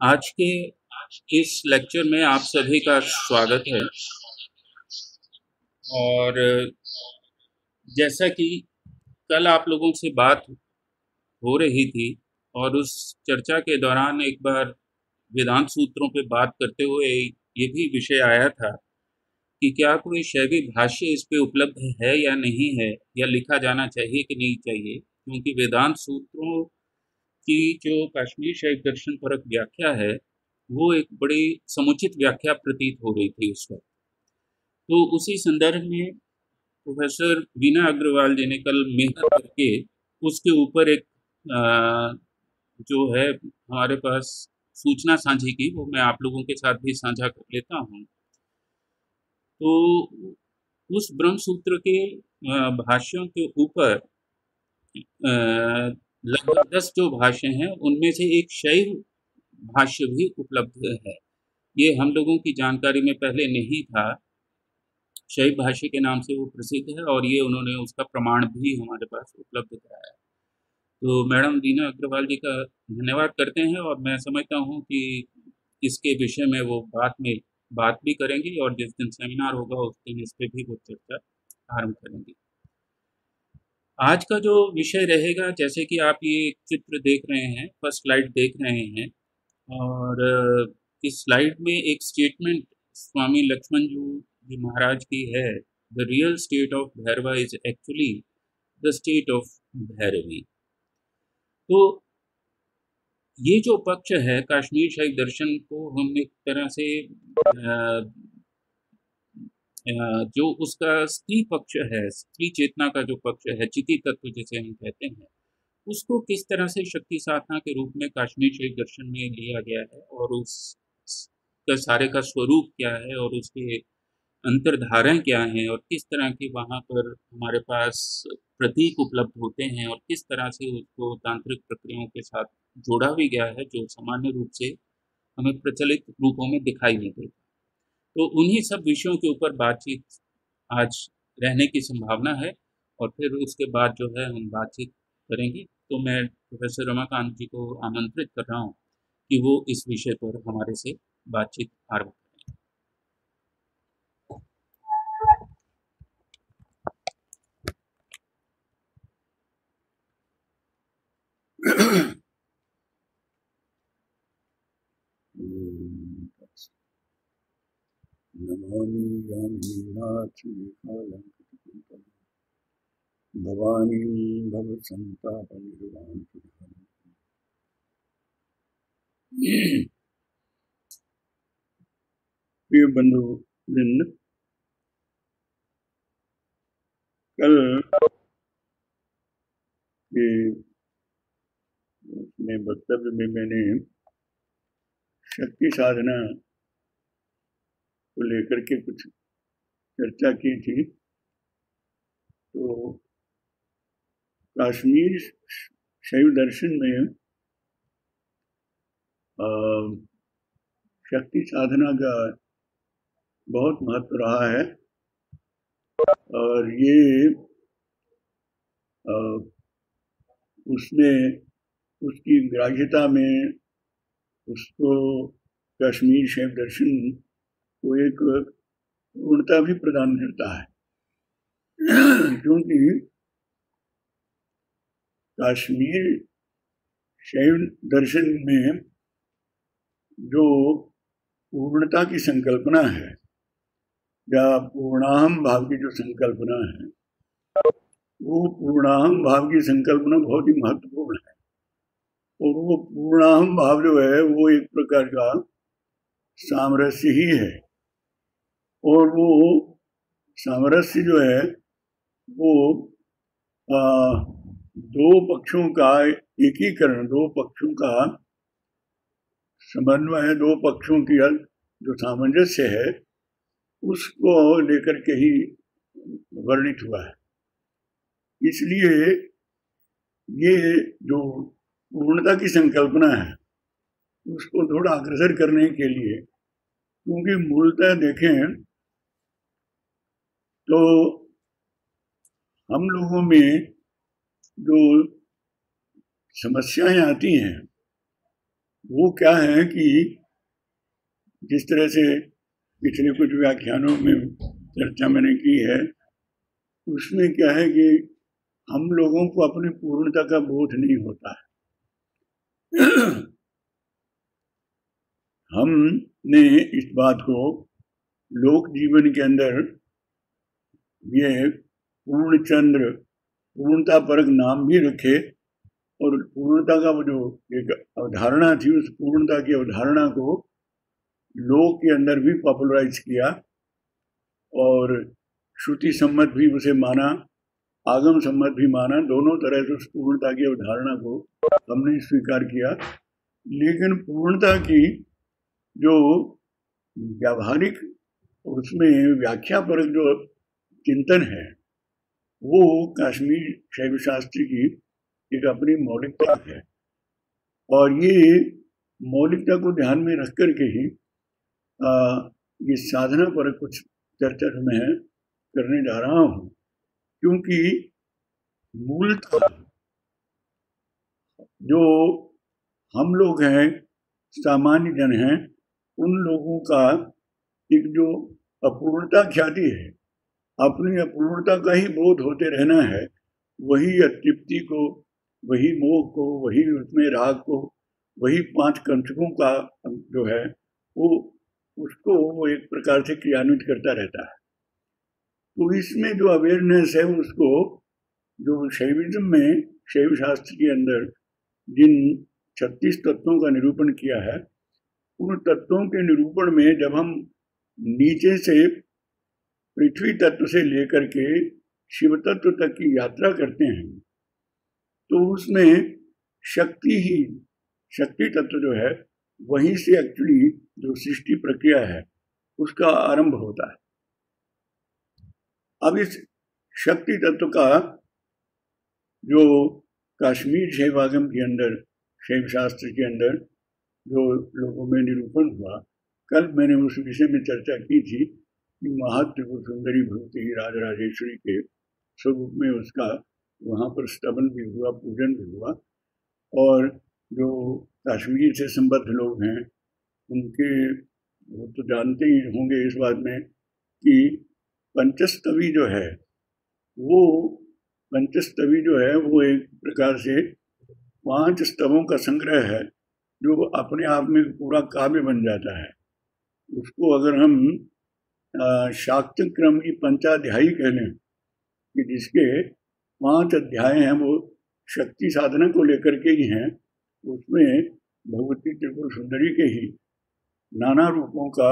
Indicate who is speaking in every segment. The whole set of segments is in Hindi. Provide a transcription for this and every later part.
Speaker 1: आज के इस लेक्चर में आप सभी का स्वागत है। और जैसा कि कल आप लोगों से बात हो रही थी और उस चर्चा के दौरान एक बार वेदांत सूत्रों पे बात करते हुए ये भी विषय आया था कि क्या कोई शैवी भाष्य इस पे उपलब्ध है या नहीं है, या लिखा जाना चाहिए कि नहीं चाहिए, क्योंकि वेदांत सूत्रों की जो काश्मीर शैव दर्शन परक व्याख्या है वो एक बड़ी समुचित व्याख्या प्रतीत हो रही थी उस वक्त। तो उसी संदर्भ में प्रोफेसर वीना अग्रवाल जी ने कल मेहनत करके उसके ऊपर एक अ, जो है हमारे पास सूचना साझी की, वो मैं आप लोगों के साथ भी साझा कर लेता हूँ। तो उस ब्रह्म सूत्र के भाष्यों के ऊपर लगभग 10 जो भाष्य हैं उनमें से एक शैव भाष्य भी उपलब्ध है। ये हम लोगों की जानकारी में पहले नहीं था। शैव भाष्य के नाम से वो प्रसिद्ध है और ये उन्होंने उसका प्रमाण भी हमारे पास उपलब्ध कराया है। तो मैडम वीना अग्रवाल जी का धन्यवाद करते हैं, और मैं समझता हूँ कि इसके विषय में वो बात भी करेंगी, और जिस दिन सेमिनार होगा उस दिन इस पे भी वो चर्चा आरंभ करेंगी। आज का जो विषय रहेगा, जैसे कि आप ये चित्र देख रहे हैं, फर्स्ट स्लाइड देख रहे हैं, और इस स्लाइड में एक स्टेटमेंट स्वामी लक्ष्मण जी महाराज की है। The real state of Bhairava is actually the state of Bhairavi. तो ये जो पक्ष है काश्मीर शैव दर्शन को हम एक तरह से जो उसका स्त्री पक्ष है, स्त्री चेतना का जो पक्ष है, चिति तत्व जिसे हम कहते हैं, उसको किस तरह से शक्ति साधना के रूप में काश्मीर शैव दर्शन में लिया गया है, और उस का सारे का स्वरूप क्या है, और उसके अंतर्धाराएं क्या हैं, और किस तरह के वहाँ पर हमारे पास प्रतीक उपलब्ध होते हैं, और किस तरह से उसको तांत्रिक प्रक्रियाओं के साथ जोड़ा भी गया है जो सामान्य रूप से हमें प्रचलित रूपों में दिखाई नहीं देता। तो उन्हीं सब विषयों के ऊपर बातचीत आज रहने की संभावना है, और फिर उसके बाद जो है हम बातचीत करेंगे। तो मैं प्रोफेसर रमाकांत जी को आमंत्रित कर रहा हूँ कि वो इस विषय पर हमारे से बातचीत आरंभ करें।
Speaker 2: नमामि गान्धीनाथमेकालङ्कृतकुन्तलं भवानीं भवसन्तापनिर्वाणपुरःम्। प्रिय बंधु वृंद, कल के अपने वक्तव्य में मैंने शक्ति साधना को लेकर के कुछ चर्चा की थी। तो काश्मीर शैव दर्शन में शक्ति साधना का बहुत महत्व रहा है, और ये उसमें उसकी ग्राह्यता में उसको कश्मीर शैव दर्शन को एक पूर्णता भी प्रदान करता है। क्योंकि कश्मीर शैव दर्शन में जो पूर्णता की संकल्पना है, या पूर्णाहम भाव की जो संकल्पना है, वो पूर्णाहम भाव की संकल्पना बहुत ही महत्वपूर्ण है। और वो पूर्णाहम भाव जो है वो एक प्रकार का सामरस्य ही है, और वो सामरस्य जो है वो दो पक्षों का एकीकरण, दो पक्षों का समन्वय, दो पक्षों की जो सामंजस्य है उसको लेकर के ही वर्णित हुआ है। इसलिए ये जो पूर्णता की संकल्पना है उसको थोड़ा अग्रसर करने के लिए, क्योंकि मूलतः देखें तो हम लोगों में जो समस्याएं आती हैं वो क्या है कि जिस तरह से पिछले कुछ व्याख्यानों में चर्चा मैंने की है, उसमें क्या है कि हम लोगों को अपनी पूर्णता का बोध नहीं होता है। हमने इस बात को लोक जीवन के अंदर ये पूर्णचंद्र, पूर्णता परक नाम भी रखे, और पूर्णता का वो जो एक अवधारणा थी, उस पूर्णता की अवधारणा को लोक के अंदर भी पॉपुलराइज किया, और श्रुति सम्मत भी उसे माना, आगम सम्मत भी माना। दोनों तरह से उस पूर्णता की अवधारणा को हमने स्वीकार किया। लेकिन पूर्णता की जो व्यावहारिक उसमें व्याख्या पर जो चिंतन है, वो कश्मीर शैव शास्त्र की एक अपनी मौलिकता है, और ये मौलिकता को ध्यान में रख करके ही ये साधना पर कुछ चर्चा मैं करने जा रहा हूँ। क्योंकि मूलतः जो हम लोग हैं, सामान्य जन हैं, उन लोगों का एक जो अपूर्णता ख्याति है, अपनी अपूर्णता का ही बोध होते रहना है, वही अतृप्ति को, वही मोह को, वही उसमें राग को, वही 5 कंचकों का जो है वो उसको वो एक प्रकार से क्रियान्वित करता रहता है। तो इसमें जो अवेयरनेस है, उसको जो शैविज्म में, शैव शास्त्र के अंदर जिन 36 तत्वों का निरूपण किया है, उन तत्वों के निरूपण में जब हम नीचे से पृथ्वी तत्व से लेकर के शिव तत्व तक की यात्रा करते हैं, तो उसमें शक्ति तत्व जो है, वहीं से एक्चुअली जो सृष्टि प्रक्रिया है उसका आरंभ होता है। अब इस शक्ति तत्व का जो कश्मीर शैवागम के अंदर, शैव शास्त्र के अंदर जो लोगों में निरूपण हुआ, कल मैंने उस विषय में चर्चा की थी कि महात्रिपुर सुंदरी भगवती राजराजेश्वरी के स्वरूप में उसका वहाँ पर स्तवन भी हुआ, पूजन भी हुआ, और जो कश्मीर से संबद्ध लोग हैं उनके वो तो जानते ही होंगे इस बात में कि पंचस्तवी जो है, वो पंचस्तवी जो है वो एक प्रकार से 5 स्तवों का संग्रह है, जो अपने आप में पूरा काव्य बन जाता है। उसको अगर हम शाक्त क्रम की पंचाध्यायी कह लें, कि जिसके 5 अध्याय हैं वो शक्ति साधना को लेकर के ही हैं, उसमें भगवती त्रिपुर सुंदरी के ही नाना रूपों का,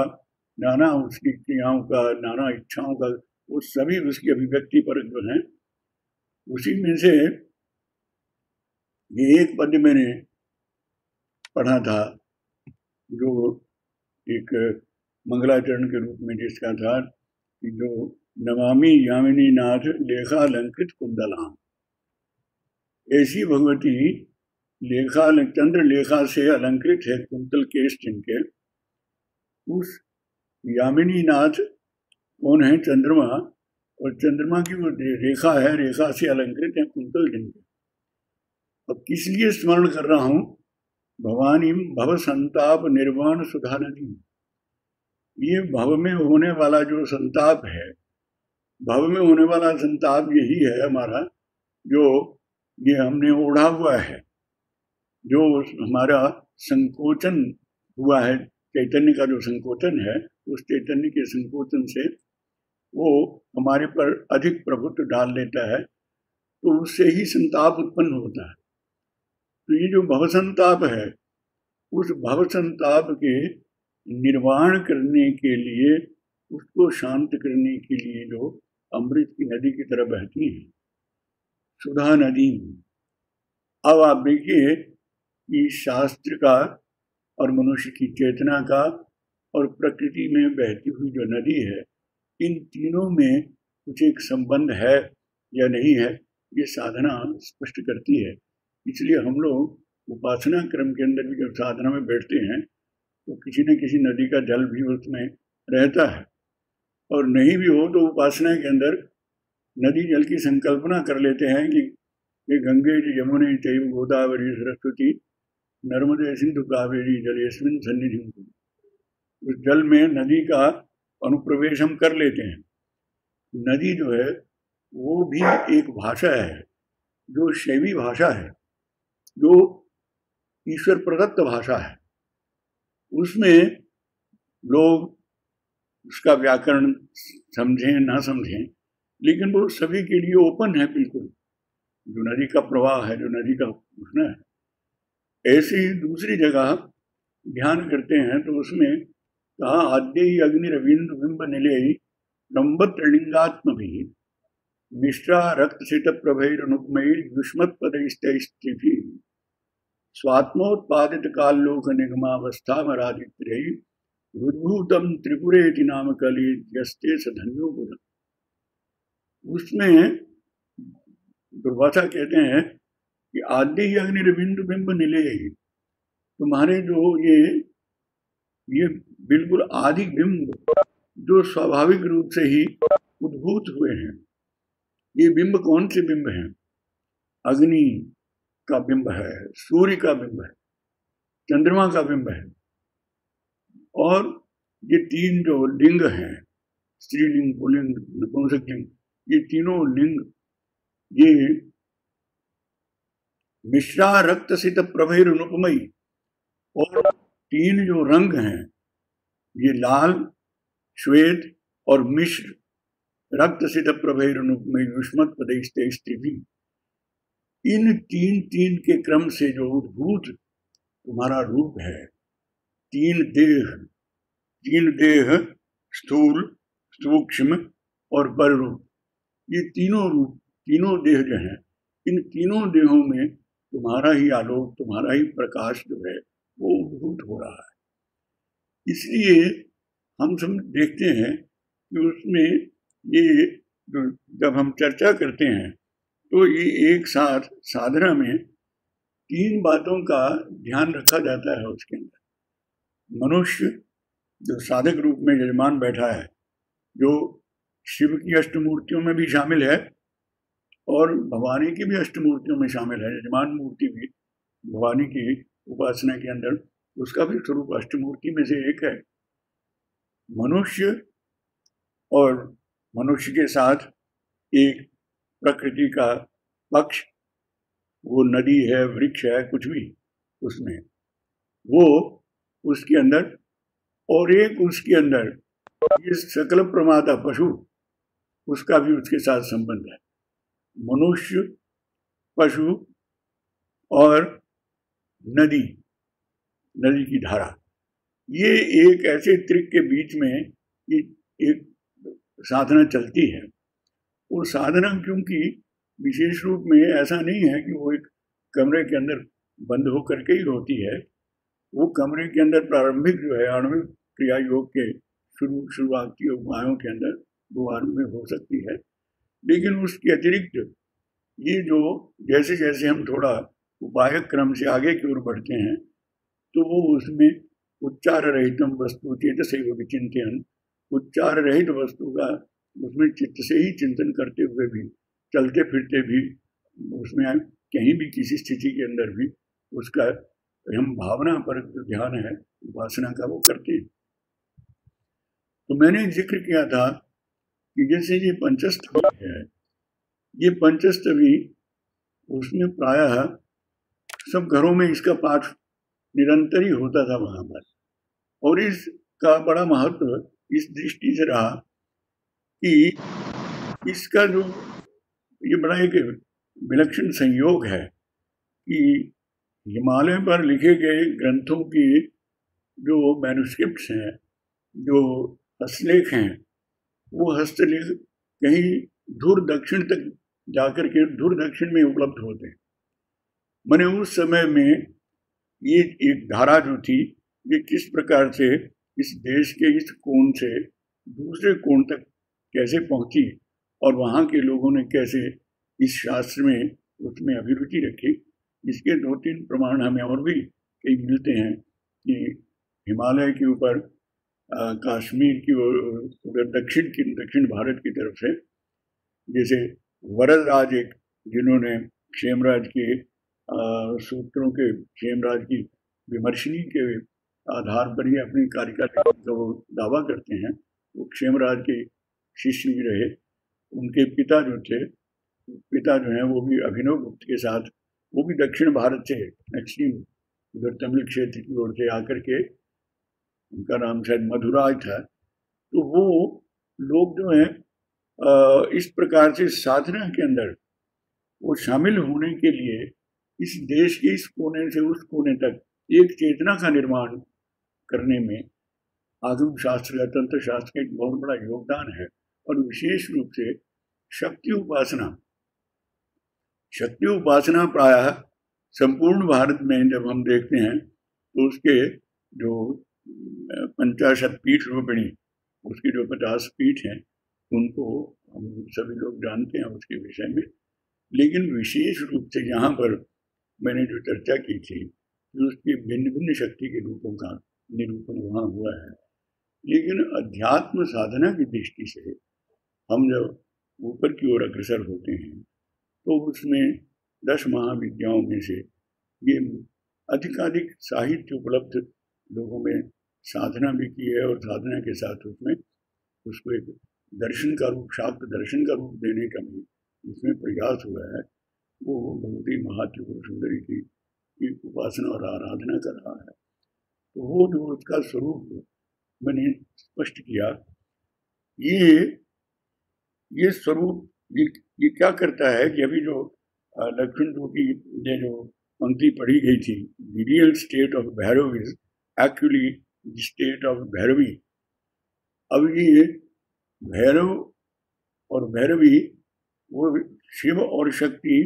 Speaker 2: नाना उसकी क्रियाओं का, नाना इच्छाओं का, वो सभी उसकी अभिव्यक्ति पर जो हैं। उसी में से ये एक पद मैंने पढ़ा था, जो एक मंगलाचरण के रूप में जिसका था कि जो नमामि यामिनी नाथ लेखा अलंकृत कुंडलाम, ऐसी भगवती लेखा चंद्र लेखा से अलंकृत है कुंतल केश जिनके। उस यामिनी नाथ कौन है? चंद्रमा, और चंद्रमा की वो रेखा है, रेखा से अलंकृत है कुंतल जिनके। अब किस लिए स्मरण कर रहा हूँ? भवानी भव संताप निर्वाण सुधा नदी। ये भव में होने वाला जो संताप है, भव में होने वाला संताप यही है हमारा, जो ये हमने ओढ़ा हुआ है, जो हमारा संकोचन हुआ है, चैतन्य का जो संकोचन है, उस चैतन्य के संकोचन से वो हमारे पर अधिक प्रभुत्व डाल लेता है, तो उससे ही संताप उत्पन्न होता है। तो ये जो भव संताप है, उस भव संताप के निर्वाण करने के लिए, उसको शांत करने के लिए जो अमृत की नदी की तरह बहती है, सुधा नदी। अब आप देखिए कि शास्त्र का और मनुष्य की चेतना का और प्रकृति में बहती हुई जो नदी है, इन तीनों में कुछ एक संबंध है या नहीं है, ये साधना स्पष्ट करती है। इसलिए हम लोग उपासना क्रम के अंदर भी जब साधना में बैठते हैं, तो किसी न किसी नदी का जल भी उसमें रहता है, और नहीं भी हो तो उपासना के अंदर नदी जल की संकल्पना कर लेते हैं कि ये गंगे यमुने चैव गोदावरी सरस्वती नर्मदे सिंधु कावेरी जलेस्मिन् सन्निधिं कुरु। उस जल में नदी का अनुप्रवेश हम कर लेते हैं। नदी जो है वो भी एक भाषा है, जो शैवी भाषा है, जो ईश्वर प्रदत्त भाषा है। उसमें लोग उसका व्याकरण समझें ना समझें, लेकिन वो सभी के लिए ओपन है बिल्कुल। जो नदी का प्रवाह है, जो नदी का उठना है। ऐसी ही दूसरी जगह ध्यान करते हैं तो उसमें कहा आद्य अग्निरविंद बिंब निलय लंबत लिंगात्म भी मिश्रा रक्त सित प्रभैरनुपमैर युष्मत पदैस्तैस्त्रिभि स्वात्मोत्पादित काल्लोक निगमावस्था मरादित्रै रुद्भूतम त्रिपुरेति नाम कली यस्ते सधन्यो बुध। उसमें दुर्वासा कहते हैं कि आद्य अग्निर्बिंदु बिंब निलय, तुम्हारे जो ये बिल्कुल आदि बिंब जो स्वाभाविक रूप से ही उद्भूत हुए हैं। ये बिंब कौन से बिंब हैं? अग्नि का बिंब है, सूर्य का बिंब है, चंद्रमा का बिंब है, और ये तीन जो लिंग हैं, स्त्रीलिंग, पुल्लिंग, नपुंसक लिंग, ये तीनों लिंग ये मिश्रा रक्त सित प्रभैर अनुपमयी, और तीन जो रंग हैं ये लाल, श्वेत और मिश्र, रक्त सित प्रभैर अनुपमयी युष्मत पदैस्तैस्त्रिभि, इन तीन तीन के क्रम से जो उद्भूत तुम्हारा रूप है, तीन देह स्थूल, सूक्ष्म और पर रूप, ये तीनों रूप, तीनों देह जो हैं, इन तीनों देहों में तुम्हारा ही आलोक, तुम्हारा ही प्रकाश जो है वो उद्भूत हो रहा है। इसलिए हम सब देखते हैं कि उसमें ये जब हम चर्चा करते हैं तो ये एक साथ साधना में तीन बातों का ध्यान रखा जाता है। उसके अंदर मनुष्य जो साधक रूप में यजमान बैठा है, जो शिव की अष्टमूर्तियों में भी शामिल है और भवानी की भी अष्टमूर्तियों में शामिल है। यजमान मूर्ति भी भवानी की उपासना के अंदर उसका भी स्वरूप अष्टमूर्ति में से एक है। मनुष्य और मनुष्य के साथ एक प्रकृति का पक्ष, वो नदी है, वृक्ष है, कुछ भी उसमें वो उसके अंदर, और एक उसके अंदर ये सकल प्रमाता पशु, उसका भी उसके साथ संबंध है। मनुष्य, पशु और नदी, नदी की धारा, ये एक ऐसे त्रिक के बीच में ये एक साधना चलती है। वो साधना क्योंकि विशेष रूप में ऐसा नहीं है कि वो एक कमरे के अंदर बंद होकर के ही होती है। वो कमरे के अंदर प्रारंभिक जो है आणविक क्रिया योग के शुरुआती उपायों के अंदर वो आरंभ हो सकती है, लेकिन उसके अतिरिक्त ये जो जैसे जैसे हम थोड़ा उपाय क्रम से आगे की ओर बढ़ते हैं तो वो उसमें उच्चार रहितम वस्तु चेतसैव विचिन्तयन्, उच्चार रहित वस्तु का उसमें चित्त से ही चिंतन करते हुए भी, चलते फिरते भी, उसमें कहीं भी किसी स्थिति के अंदर भी उसका हम भावना पर जो ध्यान है उपासना का वो करते हैं। तो मैंने जिक्र किया था कि जैसे ये पंचस्तवी है, ये पंचस्तवी उसमें प्रायः सब घरों में इसका पाठ निरंतर ही होता था वहाँ पर, और इसका बड़ा महत्व इस दृष्टि से रहा कि इसका जो ये बड़ा एक विलक्षण संयोग है कि हिमालय पर लिखे गए ग्रंथों की जो मैन्युस्क्रिप्ट्स हैं, जो हस्तलेख हैं, वो हस्तलेख कहीं धुर दक्षिण तक जाकर के धुर दक्षिण में उपलब्ध होते हैं। मैंने उस समय में ये एक धारा जो थी ये किस प्रकार से इस देश के इस कोण से दूसरे कोण तक कैसे पहुंची और वहाँ के लोगों ने कैसे इस शास्त्र में उसमें अभिरुचि रखी, इसके 2-3 प्रमाण हमें और भी कई मिलते हैं कि हिमालय के ऊपर कश्मीर की उधर दक्षिण भारत की तरफ से जैसे वरदराज एक जिन्होंने क्षेमराज के सूत्रों के क्षेमराज की विमर्शनी के आधार पर ही अपनी कार्यकारिणी का वो दावा करते हैं। वो क्षेमराज के शिष्य भी रहे। उनके पिता जो हैं वो भी अभिनव गुप्त के साथ, वो भी दक्षिण भारत से एक्चुअली उधर तमिल क्षेत्र की ओर से आकर के, उनका नाम शायद मधुराज था। तो वो लोग जो हैं इस प्रकार से साधना के अंदर वो शामिल होने के लिए इस देश के इस कोने से उस कोने तक एक चेतना का निर्माण करने में आगम शास्त्र या तंत्र शास्त्र का एक बहुत बड़ा योगदान है। और विशेष रूप से शक्ति उपासना प्रायः संपूर्ण भारत में जब हम देखते हैं तो उसके जो 50 पीठ रूपिणी, उसकी जो 50 पीठ हैं, उनको हम सभी लोग जानते हैं उसके विषय में। लेकिन विशेष रूप से यहाँ पर मैंने जो चर्चा की थी कि उसकी भिन्न भिन्न शक्ति के रूपों का निरूपण वहाँ हुआ है। लेकिन अध्यात्म साधना की दृष्टि से हम जब ऊपर की ओर अग्रसर होते हैं तो उसमें 10 महाविद्याओं में से ये अधिकाधिक साहित्य उपलब्ध लोगों में साधना भी की है, और साधना के साथ उसमें उसको एक दर्शन का रूप, शाक्त दर्शन का रूप देने का भी इसमें प्रयास हुआ है। वो भगवती महात्रिपुर सुंदरी की उपासना और आराधना कर रहा है। तो वो जो उसका स्वरूप मैंने स्पष्ट किया, ये स्वरूप ये क्या करता है कि अभी जो लक्ष्मण जी की ये जो पंक्ति पढ़ी गई थी, the real state of Bhairav is actually the state of Bhairavi. अब ये भैरव और भैरवी वो शिव और शक्ति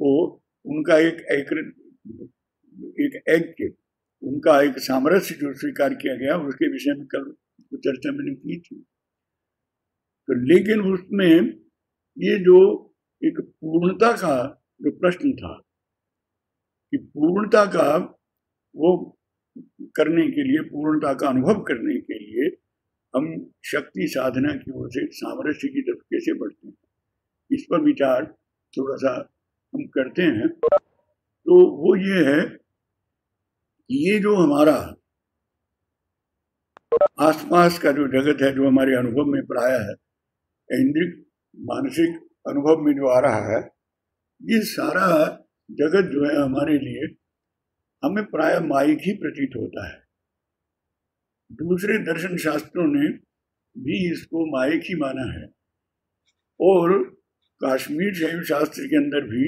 Speaker 2: को उनका उनका एक सामरस्य जो स्वीकार किया गया, उसके विषय में कल चर्चा मैंने की थी। तो लेकिन उसमें ये जो एक पूर्णता का जो प्रश्न था कि पूर्णता का वो करने के लिए, पूर्णता का अनुभव करने के लिए हम शक्ति साधना की ओर से सामरस्य की तरफ कैसे बढ़ते हैं, इस पर विचार थोड़ा सा हम करते हैं। तो वो ये है कि ये जो हमारा आसपास का जो जगत है, जो हमारे अनुभव में प्राय है, इंद्रिय मानसिक अनुभव में जो आ रहा है, ये सारा जगत जो है हमारे लिए हमें प्राय माइक ही प्रतीत होता है। दूसरे दर्शन शास्त्रों ने भी इसको माइक ही माना है, और काश्मीर शैव शास्त्र के अंदर भी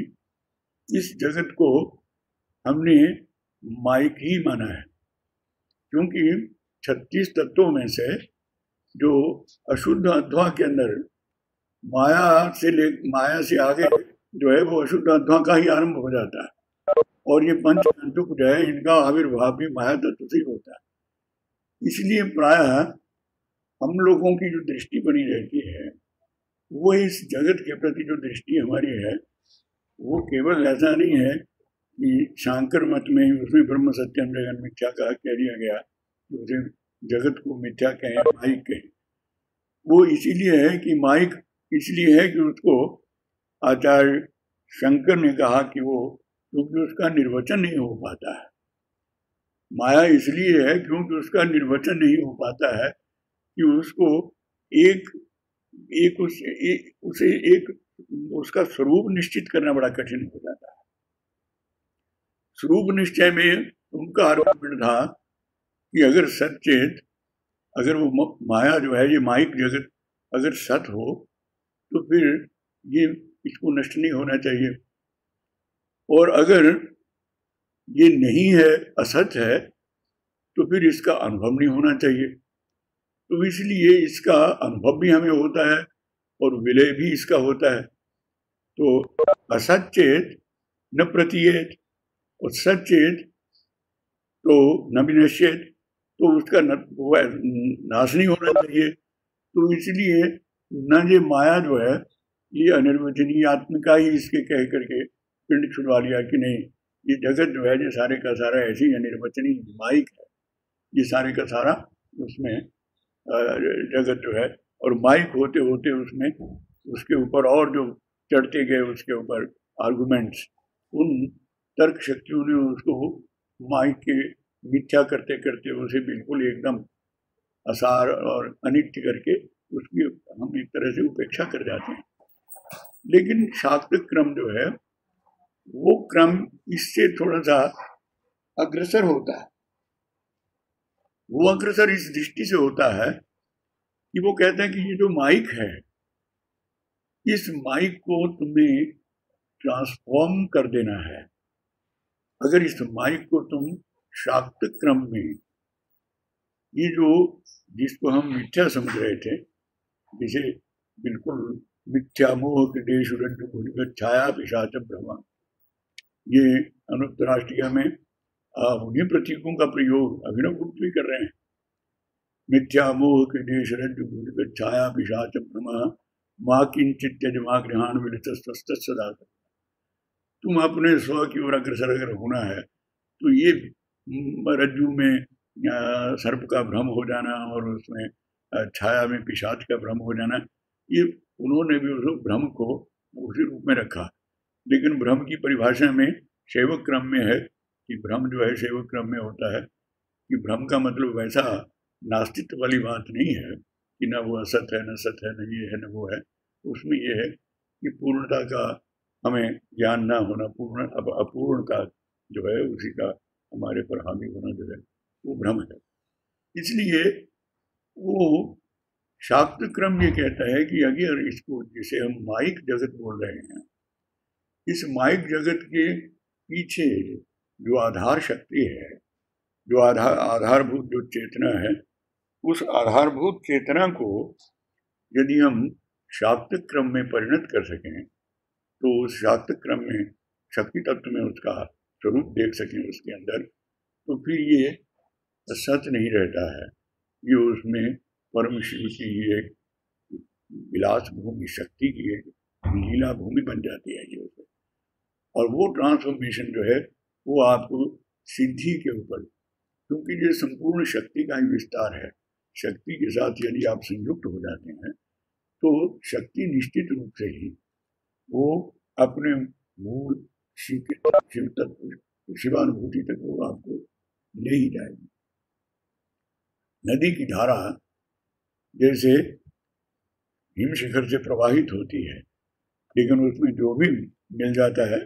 Speaker 2: इस जगत को हमने माइक ही माना है, क्योंकि 36 तत्वों में से जो अशुद्ध अध्वा के अंदर माया से आगे जो है वो अशुद्ध अध्वा का ही आरंभ हो जाता है, और ये पंच तंतुक जो है इनका आविर्भाव भी माया तत्व से होता है। इसलिए प्रायः हम लोगों की जो दृष्टि बनी रहती है, वो इस जगत के प्रति जो दृष्टि हमारी है, वो केवल ऐसा नहीं है कि शांकर मत में उसमें ब्रह्म सत्यम जगन मिथ्या कह दिया गया, उसे जगत को मिथ्या कहें, माइक कहें। वो इसीलिए है कि माइक इसलिए है कि उसको आचार्य शंकर ने कहा कि वो क्योंकि उसका निर्वचन नहीं हो पाता है। माया इसलिए है क्योंकि उसका निर्वचन नहीं हो पाता है कि उसको उसका स्वरूप निश्चित करना बड़ा कठिन हो जाता है। स्वरूप निश्चय में उनका आरोपण था कि अगर सचेत, अगर वो माया जो है, ये माइक जगत अगर सत हो तो फिर ये इसको नष्ट नहीं होना चाहिए, और अगर ये नहीं है, असत है, तो फिर इसका अनुभव नहीं होना चाहिए। तो इसलिए इसका अनुभव भी हमें होता है और विलय भी इसका होता है। तो असचेत न प्रतीयेत और सचेत तो न विनश्येत, तो उसका नाश नहीं होना चाहिए। तो इसलिए न ये माया जो है ये अनिर्वचनीय आत्मिका ही इसके कह करके पिंड छुड़वा लिया कि नहीं, ये जगत जो है ये सारे का सारा ऐसे ही अनिर्वचनीय माइक है, ये सारे का सारा उसमें जगत जो है, और माइक होते होते उसमें उसके ऊपर और जो चढ़ते गए उसके ऊपर आर्गुमेंट्स, उन तर्क शक्तियों ने उसको माइक के मिथ्या करते करते उसे बिल्कुल एकदम असार और अनित्य करके उसकी हम एक तरह से उपेक्षा कर जाते हैं। लेकिन शाक्त क्रम जो है वो क्रम इससे थोड़ा सा अग्रसर होता है। वो अग्रसर इस दृष्टि से होता है कि वो कहते हैं कि ये जो माइक है, इस माइक को तुम्हें ट्रांसफॉर्म कर देना है। अगर इस माइक को तुम शाक्त क्रम में, ये जो जिसको हम मिथ्या समझ रहे थे, जिसे बिल्कुल मिथ्या मोह के देश उड़न छाया पिशाच भ्रमा, ये अनुत्तराष्ट्रीय में उन्हीं प्रतीकों का प्रयोग अभिनव गुप्त भी कर रहे हैं। मिथ्या मोह के देश रज्जु छाया पिशाच भ्रमा माँ किंचित त्यजमा गृहाण विलित सदा। तुम अपने स्व की ओर अग्रसर अगर होना है तो ये रज्जु में सर्प का भ्रम हो जाना और उसमें छाया में पिशाच का भ्रम हो जाना, ये उन्होंने भी उस भ्रम को उसी रूप में रखा। लेकिन भ्रम की परिभाषा में शैव क्रम में है कि भ्रम जो है शैव क्रम में होता है कि भ्रम का मतलब वैसा नास्तित्व वाली बात नहीं है कि न वो असत है, न सत है, न ये है, न वो है। उसमें ये है कि पूर्णता का हमें ज्ञान ना होना, पूर्ण अपूर्ण का जो है उसी का हमारे पर हावी होना जो है वो भ्रम है। इसलिए वो शाक्त क्रम ये कहता है कि अगर इसको, जिसे हम माइक जगत बोल रहे हैं, इस माइक जगत के पीछे जो आधार शक्ति है, जो आधारभूत जो चेतना है, उस आधारभूत चेतना को यदि हम शाक्त क्रम में परिणत कर सकें, तो उस शाक्त क्रम में शक्ति तत्व में उसका स्वरूप देख सकें उसके अंदर, तो फिर ये सच नहीं रहता है, ये उसमें परम शिव की एक विलास भूमि, शक्ति की एक लीला भूमि बन जाती है ये। और वो ट्रांसफॉर्मेशन जो है वो आपको सिद्धि के ऊपर, क्योंकि ये संपूर्ण शक्ति का ही विस्तार है, शक्ति के साथ यदि आप संयुक्त हो जाते हैं तो शक्ति निश्चित रूप से ही वो अपने मूल शिव तत्व, शिवानुभूति तक वो आपको ले ही जाएगी। नदी की धारा जैसे हिमशिखर से प्रवाहित होती है, लेकिन उसमें जो भी मिल जाता है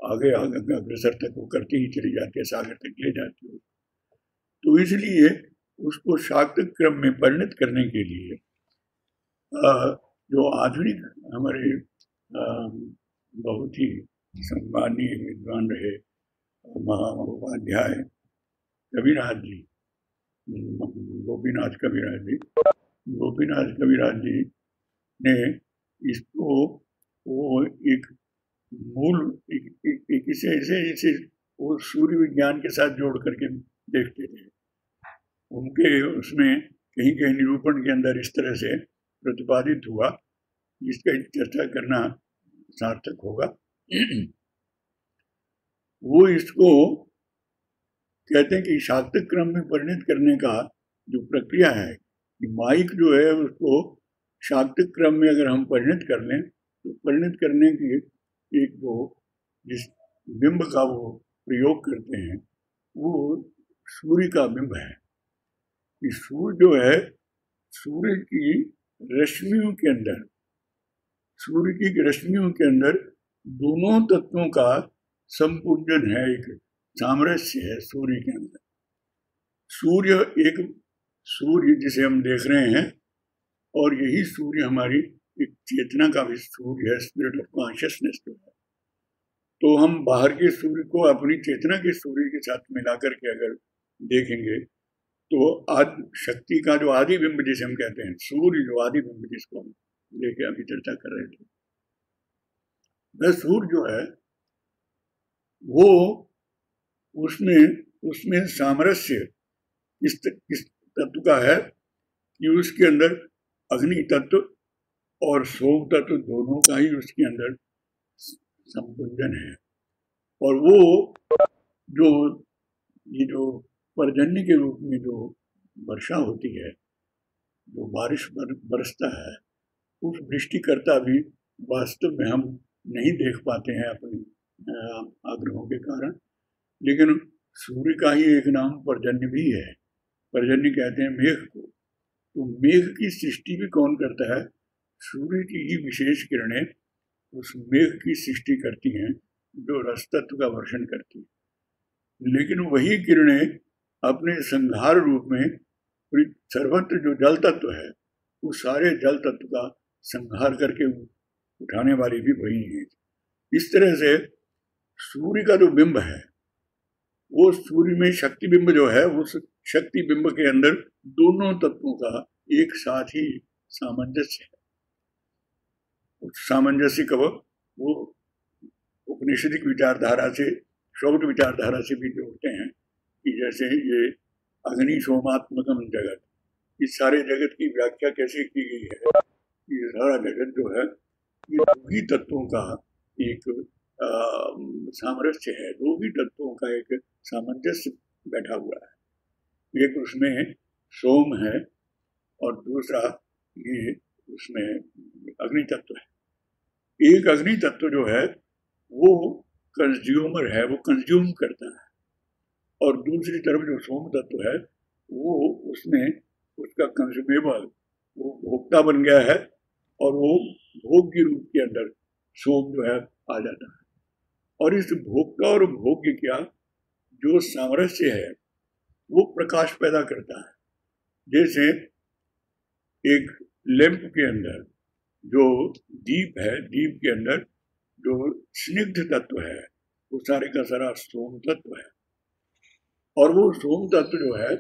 Speaker 2: आगे आगे अग्रसर तक वो करती ही चली जाती है, सागर तक ले जाती है। तो इसलिए उसको शाक्त क्रम में परिणत करने के लिए जो आधुनिक हमारे बहुत ही सम्मानीय विद्वान रहे महामहोपाध्याय कविराज जी, गोपीनाथ कविराज जी ने इसको वो एक मूल एक इसे वो सूर्य विज्ञान के साथ जोड़ करके देखते थे। उनके उसमें कहीं कहीं निरूपण के अंदर इस तरह से प्रतिपादित हुआ, जिसका चर्चा करना सार्थक होगा। वो इसको कहते हैं कि शाक्त क्रम में परिणत करने का जो प्रक्रिया है कि माइक जो है उसको शाक्त क्रम में अगर हम परिणत कर लें तो परिणत करने की एक वो जिस बिंब का वो प्रयोग करते हैं वो सूर्य का बिंब है। कि सूर्य जो है, सूर्य की रश्मियों के अंदर, सूर्य की रश्मियों के अंदर दोनों तत्वों का संपूजन है, एक सामरस्य है सूर्य के अंदर। सूर्य एक सूर्य जिसे हम देख रहे हैं, और यही सूर्य हमारी एक चेतना का भी सूर्य है, स्पिरिट ऑफ कॉन्शियसनेस जो है। तो हम बाहर के सूर्य को अपनी चेतना के सूर्य के साथ मिलाकर के अगर देखेंगे तो आदि शक्ति का जो आदि बिंब जिसे हम कहते हैं, सूर्य जो आदि बिंब जिसको हम लेके अभी चर्चा कर रहे थे, वह सूर्य जो है वो उसमें सामरस्य इस तत्व का है कि उसके अंदर अग्नि तत्व और सोम तत्व दोनों का ही उसके अंदर संपुंजन है। और वो जो पर्जन्य के रूप में जो वर्षा होती है, जो बारिश बरसता है, उस वृष्टिकर्ता भी वास्तव में हम नहीं देख पाते हैं अपनी आग्रहों के कारण। लेकिन सूर्य का ही एक नाम पर्जन्य भी है। पर्जन्य कहते हैं मेघ को। तो मेघ की सृष्टि भी कौन करता है? सूर्य की ही विशेष किरणें उस मेघ की सृष्टि करती हैं, जो रस तत्व का वर्षण करती है। लेकिन वही किरणें अपने संहार रूप में सर्वत्र जो जल तत्व है, उस सारे जल तत्व का संहार करके उठाने वाली भी वही है। इस तरह से सूर्य का जो बिंब है, वो सूर्य में शक्ति बिंब जो है, उस शक्ति बिंब के अंदर दोनों तत्वों का एक साथ ही सामंजस्य है। उस सामंजस्य कब वो उपनिषदिक विचारधारा से, शौक्त विचारधारा से भी जोड़ते हैं कि जैसे ये अग्नि सोमात्मकम जगत, इस सारे जगत की व्याख्या कैसे की गई है? ये सारा जगत जो है ये दो ही तत्वों का एक सामरस्य है, दो ही तत्वों का एक सामंजस्य बैठा हुआ है। एक उसमें सोम है और दूसरा ये उसमें अग्नि तत्व है। एक अग्नि तत्व जो है वो कंज्यूमर है, वो कंज्यूम करता है, और दूसरी तरफ जो सोम तत्व है वो उसमें उसका कंज्यूमेबल, वो भोक्ता बन गया है, और वो भोग के रूप के अंदर सोम जो है आ जाता है। और इस भोक्ता और भोग्य का जो सामरस्य है वो प्रकाश पैदा करता है। जैसे एक लैंप के अंदर जो दीप है, दीप के अंदर जो स्निग्ध तत्व है वो सारे का सारा सोम तत्व है, और वो सोम तत्व जो है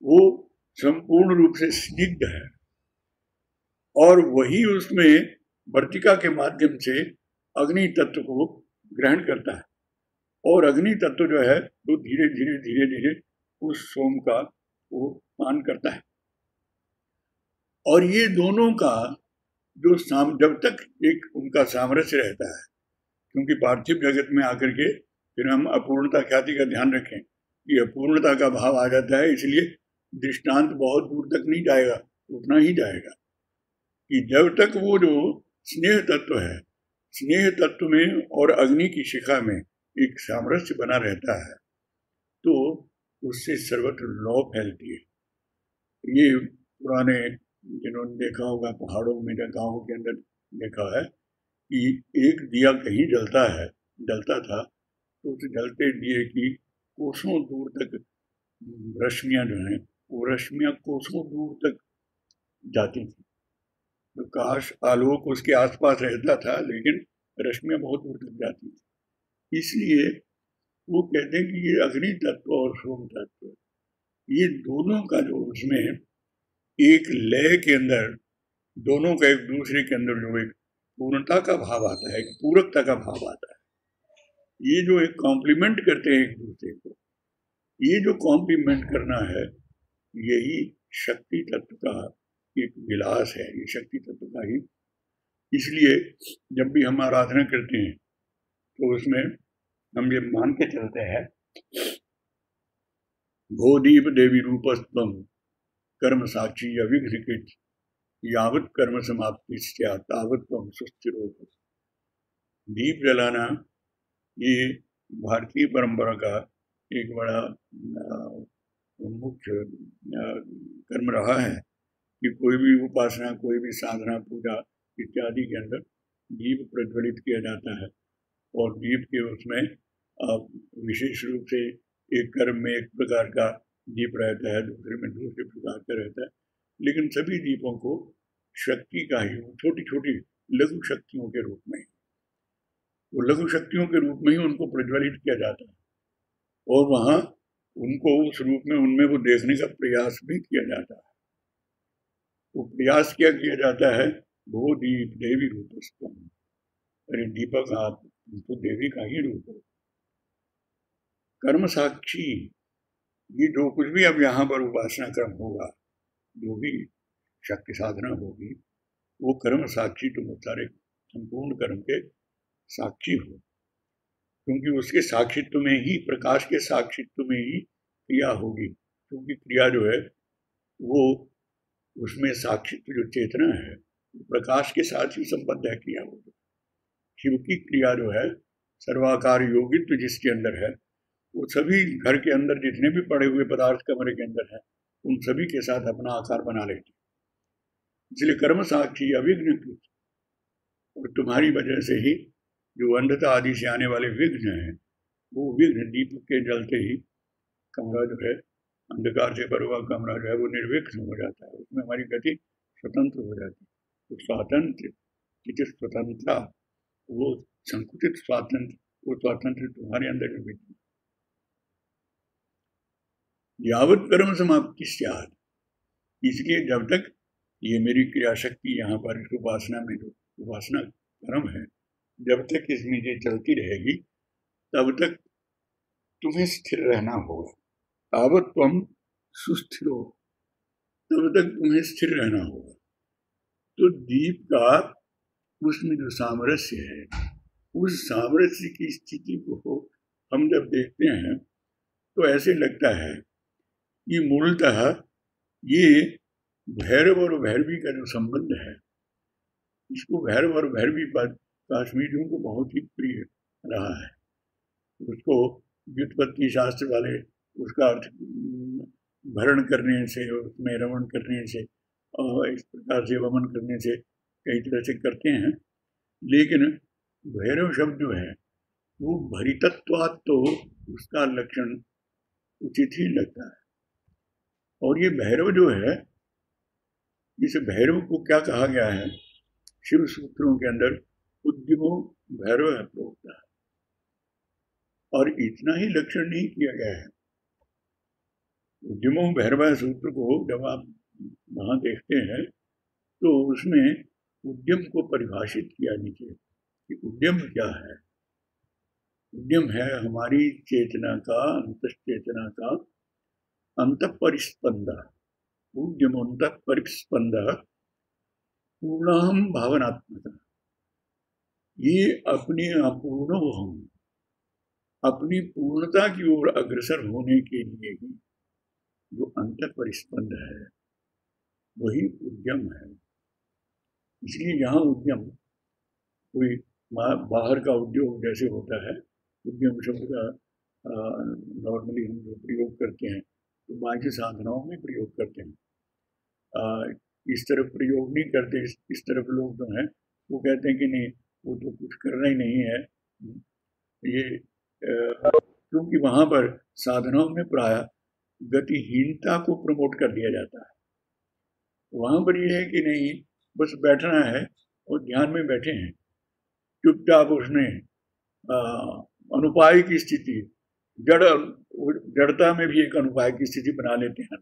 Speaker 2: वो संपूर्ण रूप से स्निग्ध है, और वही उसमें वर्तिका के माध्यम से अग्नि तत्व को ग्रहण करता है, और अग्नि तत्व जो है वो धीरे धीरे धीरे धीरे उस सोम का वो पान करता है। और ये दोनों का जो जब तक एक उनका सामरस्य रहता है, क्योंकि पार्थिव जगत में आकर के फिर हम अपूर्णता ख्याति का ध्यान रखें कि अपूर्णता का भाव आ जाता है, इसलिए दृष्टांत बहुत दूर तक नहीं जाएगा, उतना ही जाएगा कि जब तक वो जो स्नेह तत्व है, स्नेह तत्व में और अग्नि की शिखा में एक सामरस्य बना रहता है, तो उससे सर्वत्र लौ फैलती है। ये पुराने जिन्होंने देखा होगा पहाड़ों में, गाँव के अंदर देखा है कि एक दिया कहीं जलता था, तो उस जलते दिए की कोसों दूर तक रश्मियां जो हैं, वो रश्मियां कोसों दूर तक जाती थी। प्रकाश आलोक उसके आसपास रहता था, लेकिन रश्मियां बहुत दूर तक जाती थी। इसलिए वो कहते हैं कि ये अग्नि तत्व और सोम तत्व, ये दोनों का जो उसमें एक लय के अंदर, दोनों का एक दूसरे के अंदर जो एक पूर्णता का भाव आता है, एक पूरकता का भाव आता है, ये जो एक कॉम्प्लीमेंट करते हैं एक दूसरे को, ये जो कॉम्प्लीमेंट करना है, यही शक्ति तत्व का एक विलास है, ये शक्ति तत्व का ही। इसलिए जब भी हम आराधना करते हैं तो उसमें हम ये मान के चलते हैं, भोदीप देवी रूपस्तम कर्म साक्षी अविघ्रित यावत कर्म समाप्ति तावत त्वं सुस्थिरो। दीप जलाना ये भारतीय परंपरा का एक बड़ा मुख्य कर्म रहा है कि कोई भी उपासना, कोई भी साधना, पूजा इत्यादि के अंदर दीप प्रज्वलित किया जाता है, और दीप के उसमें विशेष रूप से एक कर्म में एक प्रकार का दीप रहता है, दूसरे में दूसरे प्रकार का रहता है, लेकिन सभी दीपों को शक्ति का ही, छोटी छोटी लघु शक्तियों के रूप में, वो लघु शक्तियों के रूप में ही उनको प्रज्वलित किया जाता है, और वहाँ उनको उस रूप में उनमें वो देखने का प्रयास भी किया जाता है। वो प्रयास क्या किया जाता है, वो दीप देवी रूपस्तम, अरे दीपक आप तो देवी का ही रूप हो। कर्म साक्षी, ये जो कुछ भी अब यहाँ पर उपासना क्रम होगा, जो भी शक्ति साधना होगी, वो कर्म साक्षी, तुम सारे संपूर्ण कर्म के साक्षी हो, क्योंकि उसके साक्षित्व में ही, प्रकाश के साक्षित्व में ही क्रिया होगी, क्योंकि क्रिया जो है वो उसमें साक्षित्व जो चेतना है प्रकाश के साथ ही संबद्ध है क्रिया होगी। शिव की क्रिया जो है सर्वाकार योगित्व जिसके अंदर है, वो सभी घर के अंदर जितने भी पड़े हुए पदार्थ कमरे के अंदर है, उन सभी के साथ अपना आकार बना लेती। इसलिए कर्म साक्षी अविघ्न कृत, और तुम्हारी वजह से ही जो अंधता आदि से आने वाले विघ्न हैं, वो विघ्न दीपक के जलते ही कमरा जो है, अंधकार से भरा हुआ कमरा जो है वो निर्विघ्न हो जाता है, उसमें हमारी गति स्वतंत्र हो जाती है। तो स्वातंत्र की स्वतंत्रता, वो संकुचित स्वातंत्र, वो स्वातंत्र तुम्हारे अंदर भी विद्यमान। यावत कर्म समाप्ति स्यात्, इसलिए जब तक ये मेरी क्रिया शक्ति यहाँ पर इस उपासना में, जो उपासना कर्म है, जब तक इसमें ये चलती रहेगी तब तक तुम्हें स्थिर रहना होगा। तावत तुम सुस्थिर हो, तब तक तुम्हें स्थिर रहना होगा। तो दीप का उसमें जो सामरस्य है, उस सामरस्य की स्थिति को हम जब देखते हैं तो ऐसे लगता है कि मूलतः ये भैरव और भैरवी का जो संबंध है, इसको भैरव और भैरवी पद काश्मीरियों को बहुत ही प्रिय रहा है। उसको व्युत्पत्ति शास्त्र वाले उसका अर्थ भरण करने से, उसमें रमण करने से और इस प्रकार से वमन करने से कई तरह से करते हैं, लेकिन भैरव शब्द जो है वो भरितत्वात् तो उसका लक्षण उचित ही लगता है। और ये भैरव जो है, इस भैरव को क्या कहा गया है शिव सूत्रों के अंदर, उद्यमो भैरव है प्रोक्ता है। और इतना ही लक्षण नहीं किया गया है। उद्यमो भैरव सूत्र को जब आप वहां देखते हैं तो उसमें उद्यम को परिभाषित किया नीचे कि उद्यम क्या है। उद्यम है हमारी चेतना का, अंतश्चेतना का अंतःपरिस्पंद। उद्यम अंतःपरिस्पंद पूर्णहम भावनात्मक, ये अपने अपूर्ण हम, अपनी पूर्णता की ओर अग्रसर होने के लिए ही जो अंतःपरिस्पंद है वही उद्यम है। इसलिए यहाँ उद्यम कोई बाहर का उद्योग जैसे होता है, उद्यम शब्द का नॉर्मली हम जो प्रयोग करते हैं तो बाकी साधनाओं में प्रयोग करते हैं, इस तरफ प्रयोग नहीं करते। इस तरफ लोग जो हैं वो कहते हैं कि नहीं, वो तो कुछ करना ही नहीं है। ये क्योंकि वहाँ पर साधनाओं में प्रायः गतिहीनता को प्रमोट कर दिया जाता है। वहाँ पर ये है कि नहीं, बस बैठना है और ध्यान में बैठे हैं चुपचाप। उसने अनुपाय की स्थिति, जड़ता में भी एक अनुपाय की स्थिति बना लेते हैं।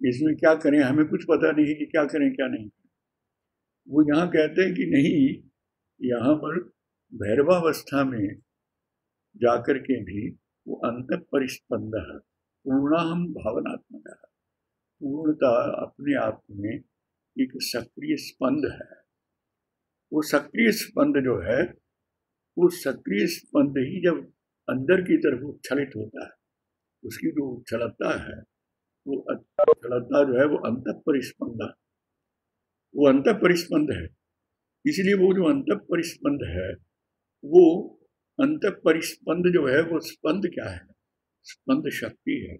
Speaker 2: इसमें क्या करें, हमें कुछ पता नहीं कि क्या करें क्या नहीं। वो यहाँ कहते हैं कि नहीं, यहाँ पर भैरवावस्था में जाकर के भी वो अंतःपरिस्पंद है, पूर्णहम भावनात्मक है। पूर्णता अपने आप में एक सक्रिय स्पंद है। वो सक्रिय स्पंद जो है, वो सक्रिय स्पंद ही जब अंदर की तरफ उच्छलित होता है, उसकी जो उच्छलता है, वो उच्छलता जो है वो अंतःपरिस्पंद, वो अंतःपरिस्पंद है। इसलिए वो जो अंतःपरिस्पंद है, वो अंतःपरिस्पंद जो है वो स्पंद क्या है, स्पंद शक्ति है।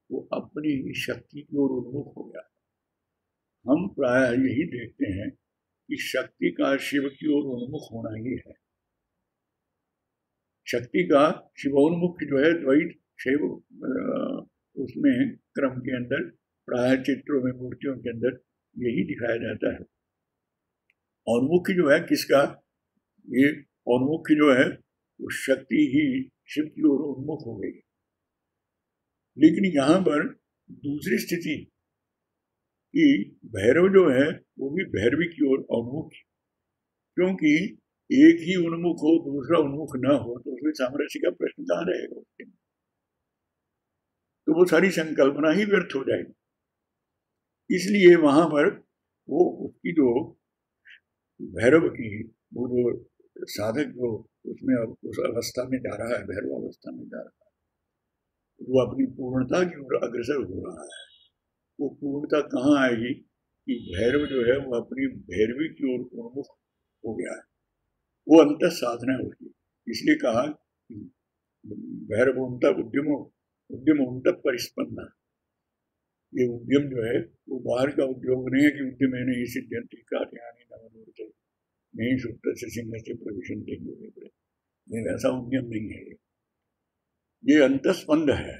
Speaker 2: वो अपनी ही शक्ति की ओर उन्मुख हो गया। हम प्रायः यही देखते हैं कि शक्ति का शिव की ओर उन्मुख होना ही है। शक्ति का शिवोन्मुख जो है द्वैत शैव, उसमें क्रम के अंदर प्रायः चित्रों में, मूर्तियों के अंदर यही दिखाया जाता है। और मुख्य जो है किसका, ये और मुख्य जो है वो शक्ति ही शिव की ओर उन्मुख हो गई। लेकिन यहाँ पर दूसरी स्थिति कि भैरव जो है वो भी भैरवी की ओर उन्मुख, क्योंकि एक ही उन्मुख हो, दूसरा उन्मुख न हो तो उसमें सामरस्य का प्रश्न कहाँ रहेगा उसके, तो वो सारी संकल्पना ही व्यर्थ हो जाएगी। इसलिए वहां पर वो उसकी जो भैरव की वो जो साधक जो उसमें उस अवस्था में जा रहा है, भैरव अवस्था में जा रहा है, वो अपनी पूर्णता की ओर अग्रसर हो रहा है। वो पूर्णता कहाँ आएगी कि भैरव जो है वो अपनी भैरवी की ओर उन्मुख हो गया है। वो अंत साधना होगी। इसलिए कहा भैरवोन्त उद्यमोन्त परिस्पंदा। ये उद्यम जो है वो बाहर का उद्योग नहीं है कि उद्यम है नहीं सिद्ध्यंति कार्याणि नवनिर्मिते नहीं सुप्त से सिंह से प्रविशन देंगे, नहीं ऐसा उद्यम नहीं है। ये अंतस्पंद है।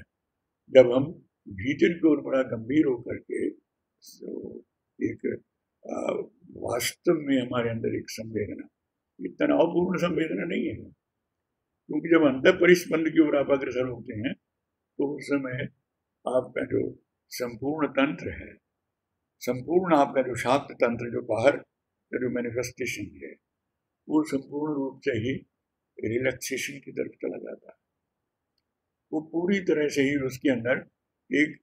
Speaker 2: जब हम भीतर की ओर बड़ा गंभीर होकर के एक वास्तव में हमारे अंदर एक संवेदना, ये तनावपूर्ण संवेदना नहीं है, क्योंकि जब अंतर परिस्पंद की ओर आप अग्रसर होते हैं तो उस समय आपका जो संपूर्ण तंत्र है, संपूर्ण आपका जो शाक्त तंत्र, जो बाहर का जो मैनिफेस्टेशन है, वो संपूर्ण रूप से ही रिलैक्सेशन की तरफ चला जाता है। वो पूरी तरह से ही उसके अंदर एक